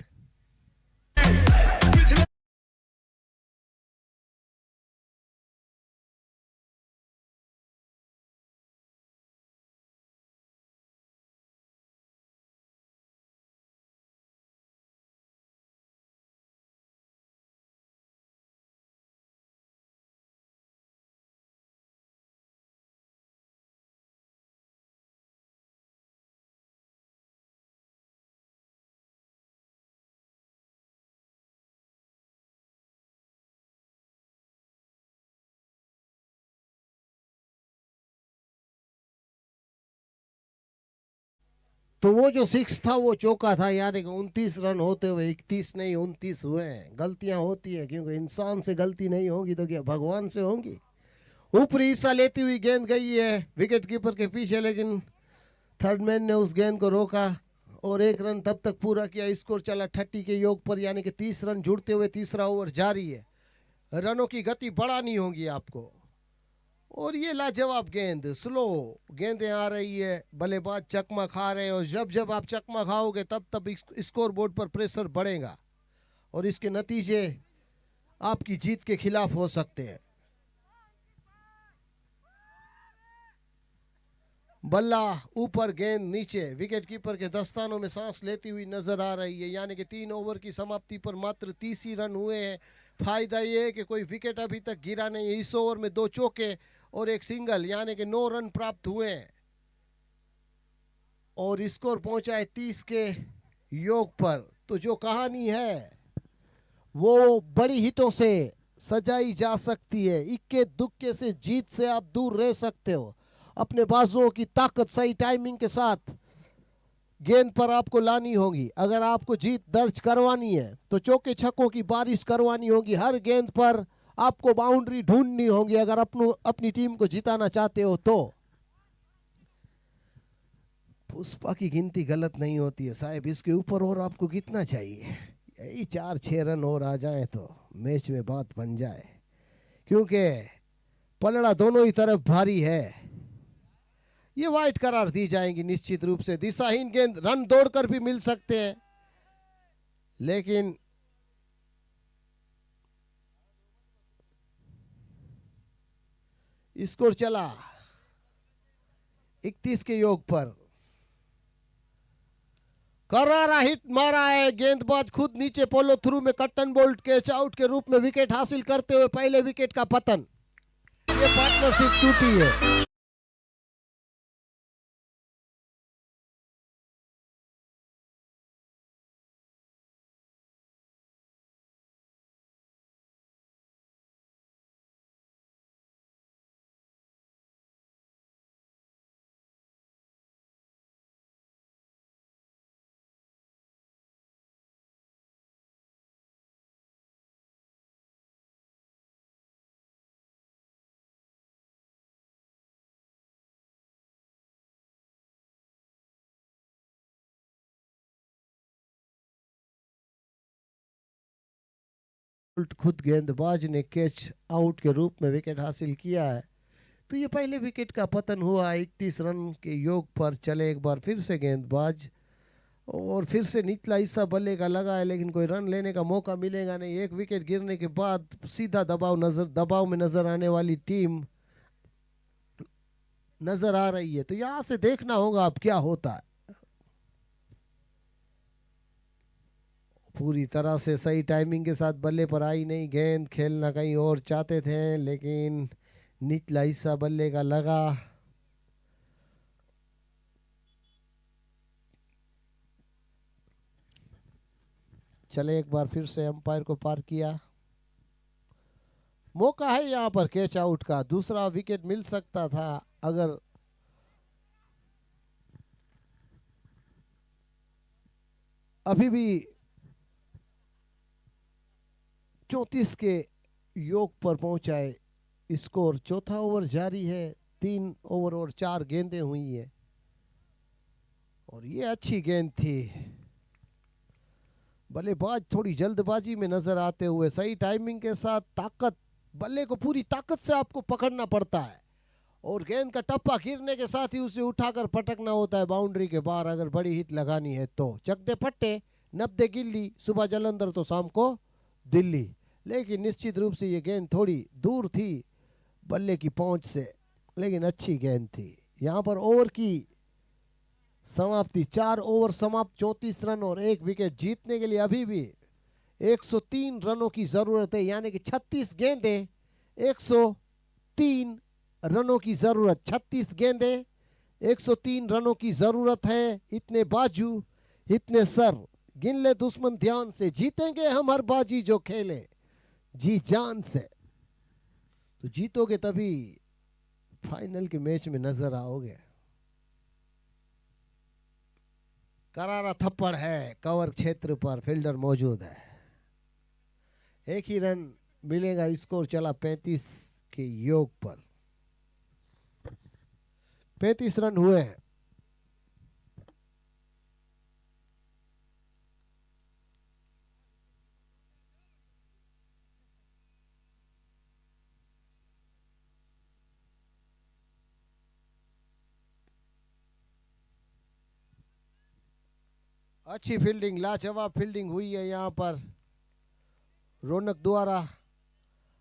तो वो जो 6 था वो चौका था, यानी कि 29 रन होते हुए 31 नहीं 29 हुए हैं। गलतियां होती है, क्योंकि इंसान से गलती नहीं होगी तो क्या भगवान से होंगी। ऊपरी हिस्सा लेती हुई गेंद गई है विकेट कीपर के पीछे, लेकिन थर्ड मैन ने उस गेंद को रोका और 1 रन तब तक पूरा किया। स्कोर चला 30 के योग पर, यानी कि 30 रन जुड़ते हुए तीसरा ओवर जारी है। रनों की गति बढ़ानी होगी आपको। और ये लाजवाब गेंद, स्लो गेंदें आ रही है, बल्लेबाज चकमा खा रहे हैं, और जब जब आप चकमा खाओगे तब तब स्कोर बोर्ड पर प्रेशर बढ़ेगा और इसके नतीजे आपकी जीत के खिलाफ हो सकते हैं। बल्ला ऊपर गेंद नीचे, विकेट कीपर के दस्तानों में सांस लेती हुई नजर आ रही है, यानी कि 3 ओवर की समाप्ति पर मात्र 30 ही रन हुए हैं। फायदा ये है कि कोई विकेट अभी तक गिरा नहीं है। इस ओवर में 2 चौके और 1 सिंगल, यानी कि 9 रन प्राप्त हुए हैं और स्कोर पहुंचा है 30 के योग पर। तो जो कहानी है वो बड़ी हिटों से सजाई जा सकती है। इक्के दुक्के से जीत से आप दूर रह सकते हो। अपने बाजुओं की ताकत सही टाइमिंग के साथ गेंद पर आपको लानी होगी। अगर आपको जीत दर्ज करवानी है तो चौके छक्कों की बारिश करवानी होगी। हर गेंद पर आपको बाउंड्री ढूंढनी होगी अगर अपनी टीम को जिताना चाहते हो तो। पुष्पा की गिनती गलत नहीं होती है साहब, इसके ऊपर और आपको कितना चाहिए? यही 4-6 रन और आ जाए तो मैच में बात बन जाए, क्योंकि पलड़ा दोनों ही तरफ भारी है। ये वाइट करार दी जाएंगी निश्चित रूप से। दिशाहीन गेंद, रन दौड़कर भी मिल सकते हैं, लेकिन स्कोर चला 31 के योग पर। करारा हिट मारा है गेंदबाज खुद नीचे फॉलो थ्रू में कट्टन बोल्ट कैच आउट के रूप में विकेट हासिल करते हुए पहले विकेट का पतन। ये पार्टनरशिप टूटी है। खुद गेंदबाज ने कैच आउट के रूप में विकेट हासिल किया है। तो ये पहले विकेट का पतन हुआ 31 रन के योग पर। चले एक बार फिर से गेंदबाज, और फिर से निचला हिस्सा बल्ले का लगा है, लेकिन कोई रन लेने का मौका मिलेगा नहीं। एक विकेट गिरने के बाद सीधा दबाव में नजर आने वाली टीम नजर आ रही है। तो यहां से देखना होगा अब क्या होता है। पूरी तरह से सही टाइमिंग के साथ बल्ले पर आई नहीं गेंद, खेलना कहीं और चाहते थे, लेकिन निचला हिस्सा बल्ले का लगा। चले एक बार फिर से अंपायर को पार किया। मौका है यहां पर कैच आउट का, दूसरा विकेट मिल सकता था अगर अभी भी 34 के योग पर पहुंचाए स्कोर। चौथा ओवर जारी है, 3 ओवर और 4 गेंदें हुई है और ये अच्छी गेंद थी। बल्लेबाज थोड़ी जल्दबाजी में नजर आते हुए, सही टाइमिंग के साथ ताकत, बल्ले को पूरी ताकत से आपको पकड़ना पड़ता है और गेंद का टप्पा गिरने के साथ ही उसे उठाकर पटकना होता है बाउंड्री के बाहर अगर बड़ी हिट लगानी है तो। चक दे फट्टे, नप दे गिल्ली, सुबह जलंधर तो शाम को दिल्ली। लेकिन निश्चित रूप से ये गेंद थोड़ी दूर थी बल्ले की पहुंच से, लेकिन अच्छी गेंद थी। यहाँ पर ओवर की समाप्ति, 4 ओवर समाप्त, 34 रन और 1 विकेट। जीतने के लिए अभी भी 103 रनों की जरूरत है, यानी कि 36 गेंदें, 103 रनों की जरूरत। 36 गेंदें, 103 रनों की जरूरत है। इतने बाजू, इतने सर, गिन ले दुश्मन ध्यान से, जीतेंगे हम हर बाजी जो खेले जी जान से। तो जीतोगे तभी फाइनल के मैच में नजर आओगे। करारा थप्पड़ है, कवर क्षेत्र पर फील्डर मौजूद है। एक ही रन मिलेगा, स्कोर चला 35 के योग पर। 35 रन हुए हैं। अच्छी फील्डिंग, लाजवाब फील्डिंग हुई है यहाँ पर रौनक द्वारा।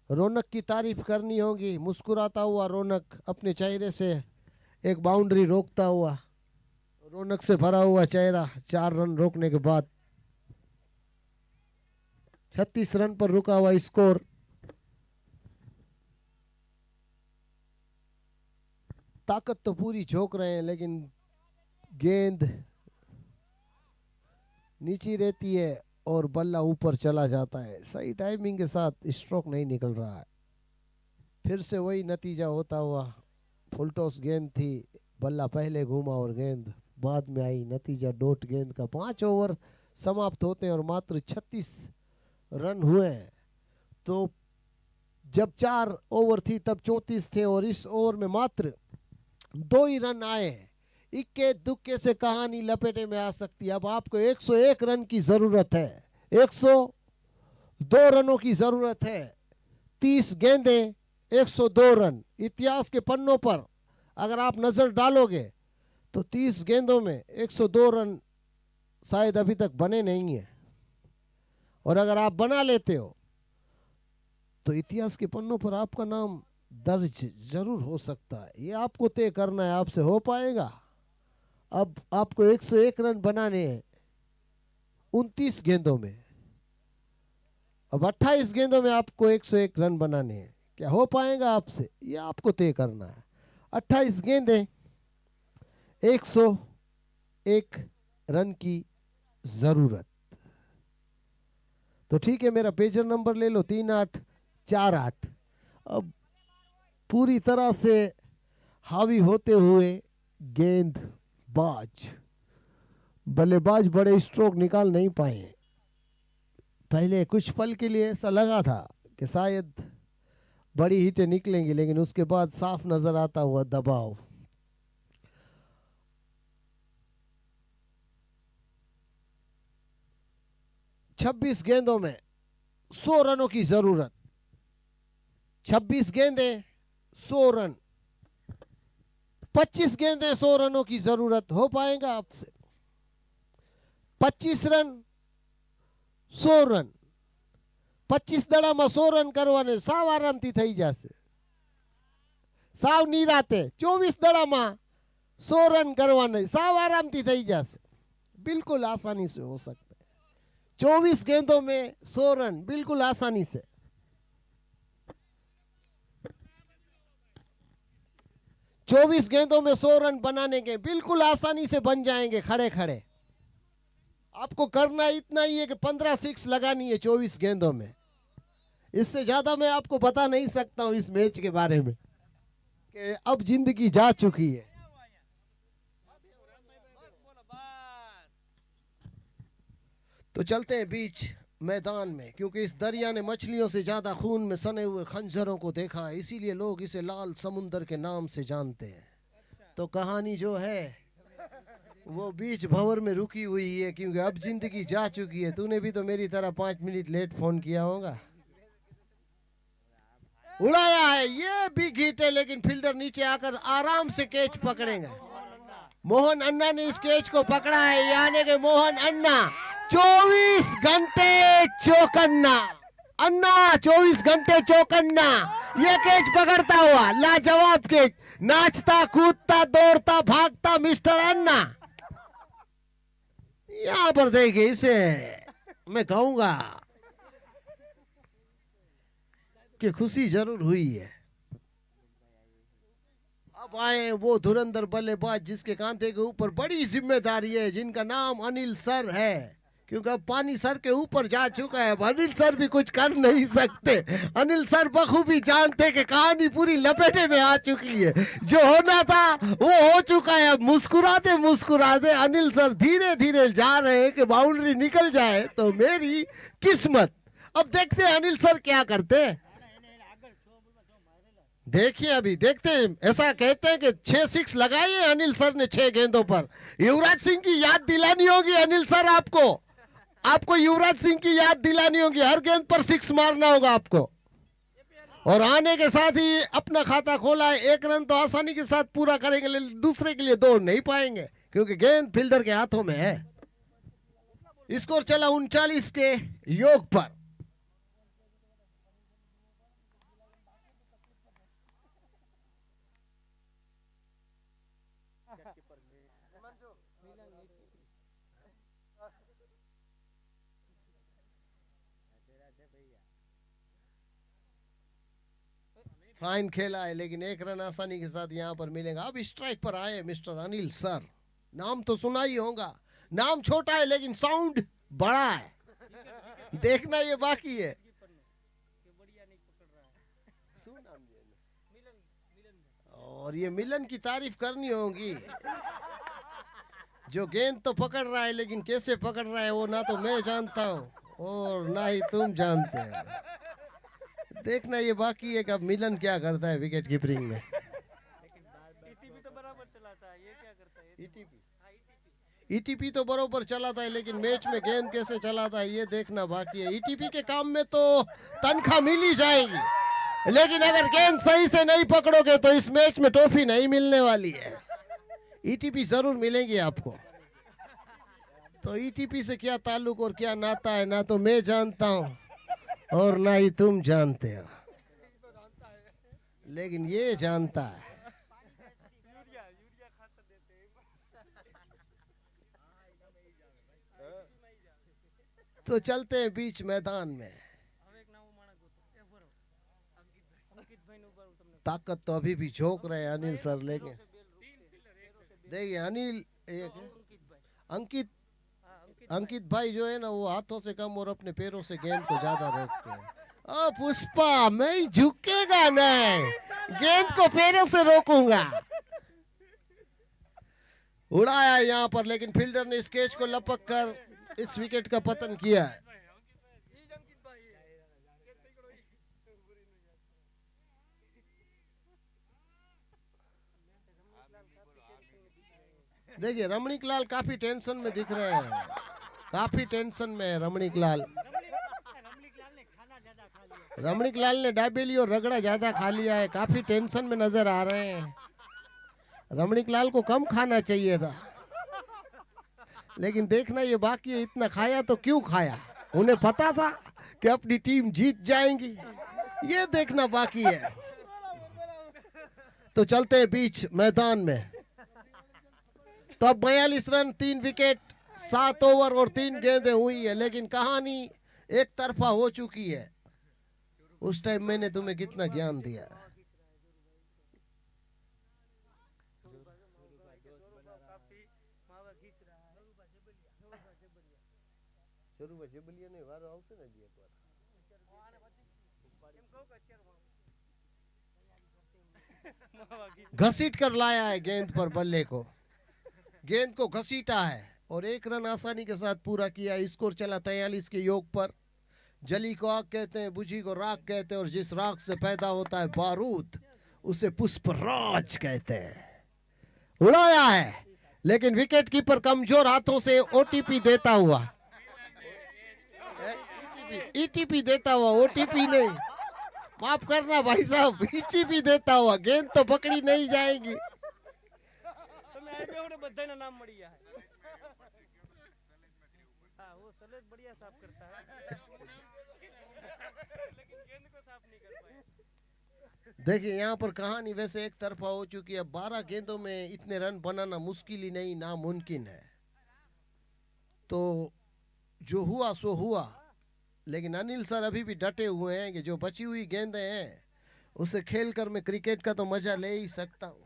रौनक की तारीफ करनी होगी। मुस्कुराता हुआ रौनक अपने चेहरे से एक बाउंड्री रोकता हुआ, रौनक से भरा हुआ चेहरा 4 रन रोकने के बाद। 36 रन पर रुका हुआ स्कोर। ताकत तो पूरी झोंक रहे हैं लेकिन गेंद नीचे रहती है और बल्ला ऊपर चला जाता है। सही टाइमिंग के साथ स्ट्रोक नहीं निकल रहा है। फिर से वही नतीजा होता हुआ। फुल टॉस गेंद थी, बल्ला पहले घूमा और गेंद बाद में आई। नतीजा डॉट गेंद का। 5 ओवर समाप्त होते हैं और मात्र 36 रन हुए हैं। तो जब 4 ओवर थी तब 34 थे और इस ओवर में मात्र 2 ही रन आए हैं। इक्के दुक्के से कहानी लपेटे में आ सकती है। अब आपको 101 रन की जरूरत है, 102 रनों की जरूरत है। 30 गेंदें, 102 रन। इतिहास के पन्नों पर अगर आप नजर डालोगे तो 30 गेंदों में 102 रन शायद अभी तक बने नहीं है, और अगर आप बना लेते हो तो इतिहास के पन्नों पर आपका नाम दर्ज जरूर हो सकता है। ये आपको तय करना है, आपसे हो पाएगा। अब आपको 101 रन बनाने हैं 29 गेंदों में। अब 28 गेंदों में आपको 101 रन बनाने हैं। क्या हो पाएगा आपसे? ये आपको तय करना है। 28 गेंदें, 101 रन की जरूरत। तो ठीक है, मेरा पेजर नंबर ले लो 3848। अब पूरी तरह से हावी होते हुए गेंदबाज, बल्लेबाज बड़े स्ट्रोक निकाल नहीं पाए। पहले कुछ पल के लिए ऐसा लगा था कि शायद बड़ी हिटें निकलेंगी, लेकिन उसके बाद साफ नजर आता हुआ दबाव। छब्बीस गेंदों में 100 रनों की जरूरत। 26 गेंदें, 100 रन। 25 गेंदें, 100 रनों की जरूरत। हो पाएगा आपसे? 25 रन, 100 રન, 25 દડામાં 100 રન કરવાને સાવ આરામથી થઈ જશે. સાવ નિરાતે 24 દડામાં 100 રન કરવાને સાવ आरामથી થઈ જશે. बिल्कुल आसानी से हो सकता है. 24 गेंदों में 100 रन बिल्कुल आसानी से. चौबीस गेंदों में 100 रन बनाने के बिल्कुल आसानी से बन जाएंगे खड़े खड़े. आपको करना इतना ही है कि 15 सिक्स लगानी है 24 गेंदों में. इससे ज्यादा मैं आपको बता नहीं सकता हूं इस मैच के बारे में कि अब जिंदगी जा चुकी है. तो चलते हैं बीच मैदान में, क्योंकि इस दरिया ने मछलियों से ज्यादा खून में सने हुए खंजरों को देखा है, इसीलिए लोग इसे लाल समुंदर के नाम से जानते हैं। तो कहानी जो है वो बीच भंवर में रुकी हुई है, क्योंकि अब जिंदगी जा चुकी है। तूने भी तो मेरी तरह 5 मिनट लेट फोन किया होगा। उड़ाया है, ये बिग हिट है, लेकिन फील्डर नीचे आकर आराम से कैच पकड़ेंगे। मोहन अन्ना ने इस कैच को पकड़ा है, यानी कि मोहन अन्ना 24 घंटे चौकन्ना, अन्ना 24 घंटे चौकन्ना। ये कैच पकड़ता हुआ लाजवाब कैच, नाचता कूदता दौड़ता भागता मिस्टर अन्ना। यहां पर देखिए, इसे मैं कहूंगा कि खुशी जरूर हुई है। अब आए वो धुरंधर बल्लेबाज जिसके कांधे के ऊपर बड़ी जिम्मेदारी है, जिनका नाम अनिल सर है, क्योंकि अब पानी सर के ऊपर जा चुका है। अब अनिल सर भी कुछ कर नहीं सकते। अनिल सर बखूबी जानते कि कहानी पूरी लपेटे में आ चुकी है, जो होना था वो हो चुका है। अब मुस्कुराते मुस्कुराते अनिल सर धीरे धीरे जा रहे हैं कि बाउंड्री निकल जाए तो मेरी किस्मत। अब देखते हैं अनिल सर क्या करते हैं। देखिए अभी देखते हैं, ऐसा कहते हैं कि 6 लगाए अनिल सर ने 6 गेंदों पर। युवराज सिंह की याद दिलानी होगी अनिल सर आपको युवराज सिंह की याद दिलानी होगी। हर गेंद पर 6 मारना होगा आपको। और आने के साथ ही अपना खाता खोला है। 1 रन तो आसानी के साथ पूरा करेंगे, लेकिन दूसरे के लिए दौड़ नहीं पाएंगे, क्योंकि गेंद फील्डर के हाथों में है। स्कोर चला 39 के योग पर। फाइन खेला है, लेकिन 1 रन आसानी के साथ यहां पर मिलेगा। अब स्ट्राइक पर आए मिस्टर अनिल सर। नाम तो सुना ही होगा, नाम छोटा है लेकिन साउंड बड़ा है। देखना ये बाकी है। और ये मिलन की तारीफ करनी होगी, जो गेंद तो पकड़ रहा है, लेकिन कैसे पकड़ रहा है वो ना तो मैं जानता हूं और ना ही तुम जानते हो। देखना ये बाकी है कि अब मिलन क्या करता है विकेट कीपिंग में। ईटीपी तो बराबर चलाता है, ये क्या करता है? ईटीपी तो बराबर चलाता है, लेकिन मैच में गेंद कैसे चलाता है ये देखना बाकी है। ईटीपी के काम में तो तनख्वाह मिल ही जाएगी, लेकिन अगर गेंद सही से नहीं पकड़ोगे तो इस मैच में ट्रॉफी नहीं मिलने वाली है। ईटीपी जरूर मिलेंगे आपको। तो ईटीपी से क्या ताल्लुक और क्या नाता है ना तो मैं जानता हूं और ना ही तुम जानते हो, लेकिन ये जानता है। तो चलते हैं बीच मैदान में। ताकत तो अभी भी झोंक रहे हैं अनिल सर, लेकिन देखिए अनिल अंकित भाई जो है ना, वो हाथों से कम और अपने पैरों से गेंद को ज्यादा रोकते हैं। ओ पुष्पा, मैं झुकेगा नहीं, गेंद को पैरों से रोकूंगा। उड़ाया यहाँ पर, लेकिन फील्डर ने इस कैच को लपक कर इस विकेट का पतन किया है। देखिए रमणीक लाल काफी टेंशन में दिख रहे हैं, काफी टेंशन में है रमणीक लाल। रमणीक लाल ने डाबेली और रगड़ा ज्यादा खा लिया है, काफी टेंशन में नजर आ रहे हैं। रमणीक लाल को कम खाना चाहिए था, लेकिन देखना ये बाकी है, इतना खाया तो क्यों खाया? उन्हें पता था कि अपनी टीम जीत जाएंगी, ये देखना बाकी है। तो चलते हैं बीच मैदान में। तो अब 42 रन 3 विकेट 7 ओवर और 3 गेंदें हुई है, लेकिन कहानी एक तरफा हो चुकी है। उस टाइम मैंने तुम्हें कितना ज्ञान दिया। घसीट कर लाया है गेंद पर बल्ले को, गेंद को घसीटा है और 1 रन आसानी के साथ पूरा किया। स्कोर चला 43 के योग पर। जली को आग कहते हैं, बुझी को राख कहते हैं, और जिस राख से पैदा होता है बारूद उसे पुष्पराज कहते हैं। उड़ाया है, लेकिन विकेट कीपर कमजोर हाथों से ओटीपी देता हुआ, ईटीपी देता हुआ, ओटीपी नहीं, माफ करना भाई साहब, ईटीपी देता हुआ, गेंद तो पकड़ी नहीं जाएगी। नाम बढ़िया है। हाँ, वो सलेज बढ़िया साफ करता है लेकिन गेंद को साफ नहीं कर पाया। देखिए यहाँ पर कहानी वैसे एक तरफा हो चुकी है। 12 गेंदों में इतने रन बनाना मुश्किल ही नहीं, नामुमकिन है। तो जो हुआ सो हुआ, लेकिन अनिल सर अभी भी डटे हुए हैं कि जो बची हुई गेंदें हैं उसे खेलकर मैं क्रिकेट का तो मजा ले ही सकता हूँ।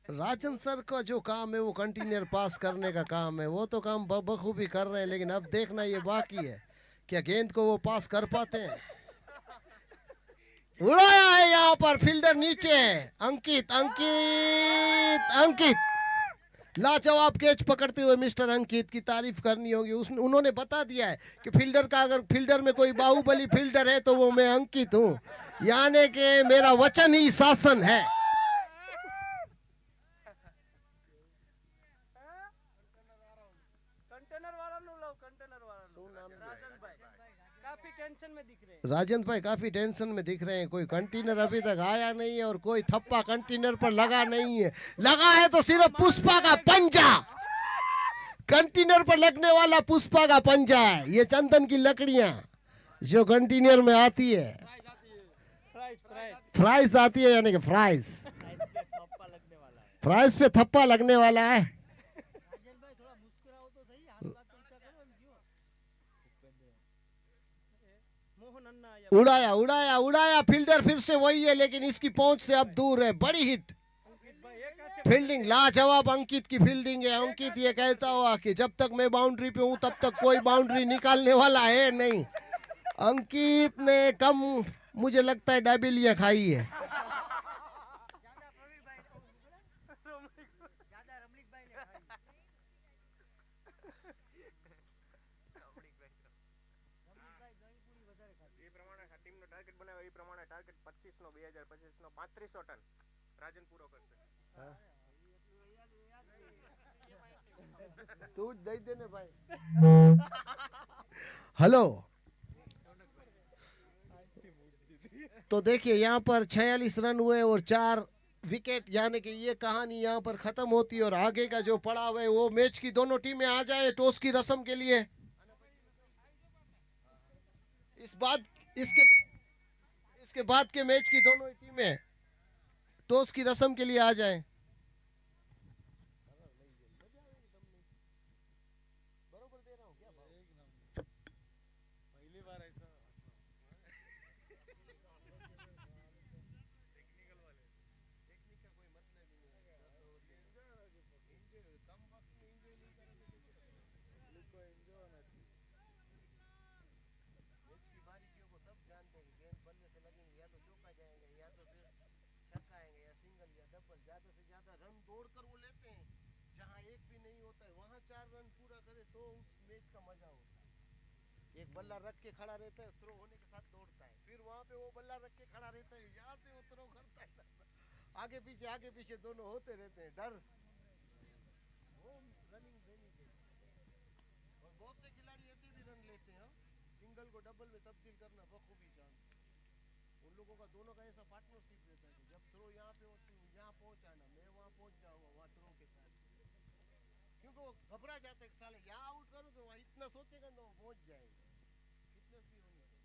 राजन सर का जो काम है वो कंटेनर पास करने का काम है, वो तो काम बखूबी कर रहे हैं, लेकिन अब देखना ये बाकी है क्या गेंद को वो पास कर पाते हैं। उड़ाया है यहाँ पर, फील्डर नीचे है, अंकित अंकित अंकित लाजवाब कैच पकड़ते हुए मिस्टर अंकित की तारीफ करनी होगी। उन्होंने बता दिया है कि फील्डर का, अगर फील्डर में कोई बाहुबली फील्डर है तो वो मैं अंकित हूँ, यानी कि मेरा वचन ही शासन है। काफी टेंशन में दिख रहे हैं राजन भाई, काफी टेंशन में दिख रहे हैं। कोई कंटेनर अभी तक आया नहीं है और कोई थप्पा कंटेनर पर लगा नहीं है। लगा है तो सिर्फ पुष्पा का पंजा, कंटेनर पर लगने वाला पुष्पा का पंजा है। ये चंदन की लकड़ियां जो कंटेनर में आती है, फ्राइज आती है, यानी कि फ्राइज पे थप्पा लगने वाला है। उड़ाया उड़ाया उड़ाया, फील्डर फिर से वही है, लेकिन इसकी पहुंच से अब दूर है। बड़ी हिट फील्डिंग, लाजवाब अंकित की फील्डिंग है। अंकित ये कहता हुआ कि जब तक मैं बाउंड्री पे हूं तब तक कोई बाउंड्री निकालने वाला है नहीं। अंकित ने कम, मुझे लगता है, डायबिलिया खाई है। टार्गेट 25 નો 2025 નો 3500 ટન રાજન પૂરો કરશે। तू दे देने भाई। हेलो, तो देखिए यहाँ पर 46 रन हुए और 4 विकेट, यानी कि ये कहानी यहाँ पर खत्म होती है और आगे का जो पड़ाव है वो मैच की दोनों टीमें आ जाए टॉस की रस्म के लिए। इसके बाद के मैच की दोनों ही टीमें टॉस की रस्म के लिए आ जाएं। ज्यादा से ज्यादा रन दौड़कर वो लेते हैं, जहां एक भी नहीं होता है वहां 4 रन पूरा करे तो उस मैच का मजा होता है। एक बल्ला रख के खड़ा रहता है, थ्रो होने के साथ दौड़ता है, फिर वहां पे वो बल्ला रख के खड़ा रहता है, यहाँ से वो थ्रो करता है, आगे पीछे दोनों होते रहते हैं। डर वो रनिंग देनी चाहिए और बहुत से खिलाड़ी ऐसे भी रन लेते हैं, सिंगल को डबल में तब्दील करना बखूबी जानते हैं। उन लोगों का दोनों का ऐसा पार्टनरशिप रहता है कि जब थ्रो यहाँ पे होती है, यहाँ पहुंचाना, मैं वहाँ पहुंच जाऊंगा वहाँ थ्रो के साथ, क्योंकि वो घबरा जाते हैं साले यहाँ आउट करो तो वहाँ इतना सोचेगा तो वो पहुंच जाएंगे। फिटनेस भी होनी चाहिए।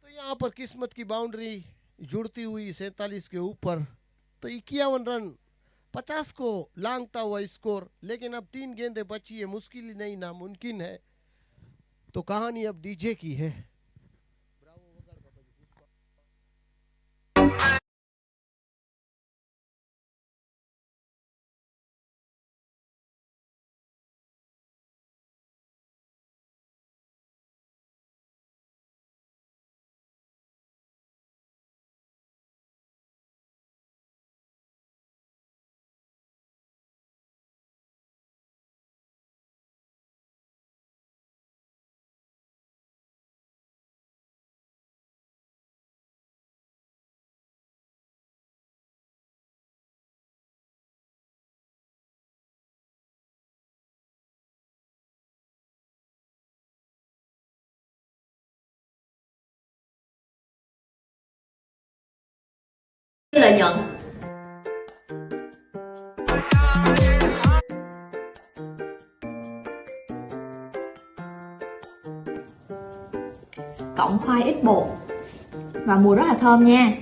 तो यहाँ पर किस्मत की बाउंड्री जुड़ती हुई 47 के ऊपर, तो 51 रन 50 को लांघता हुआ स्कोर, लेकिन अब 3 गेंदें बची है, मुश्किल ही नहीं नामुमकिन है। तो कहानी अब डीजे की है। lợi nhuận. Cộng khoai ít bột và mùi rất là thơm nha.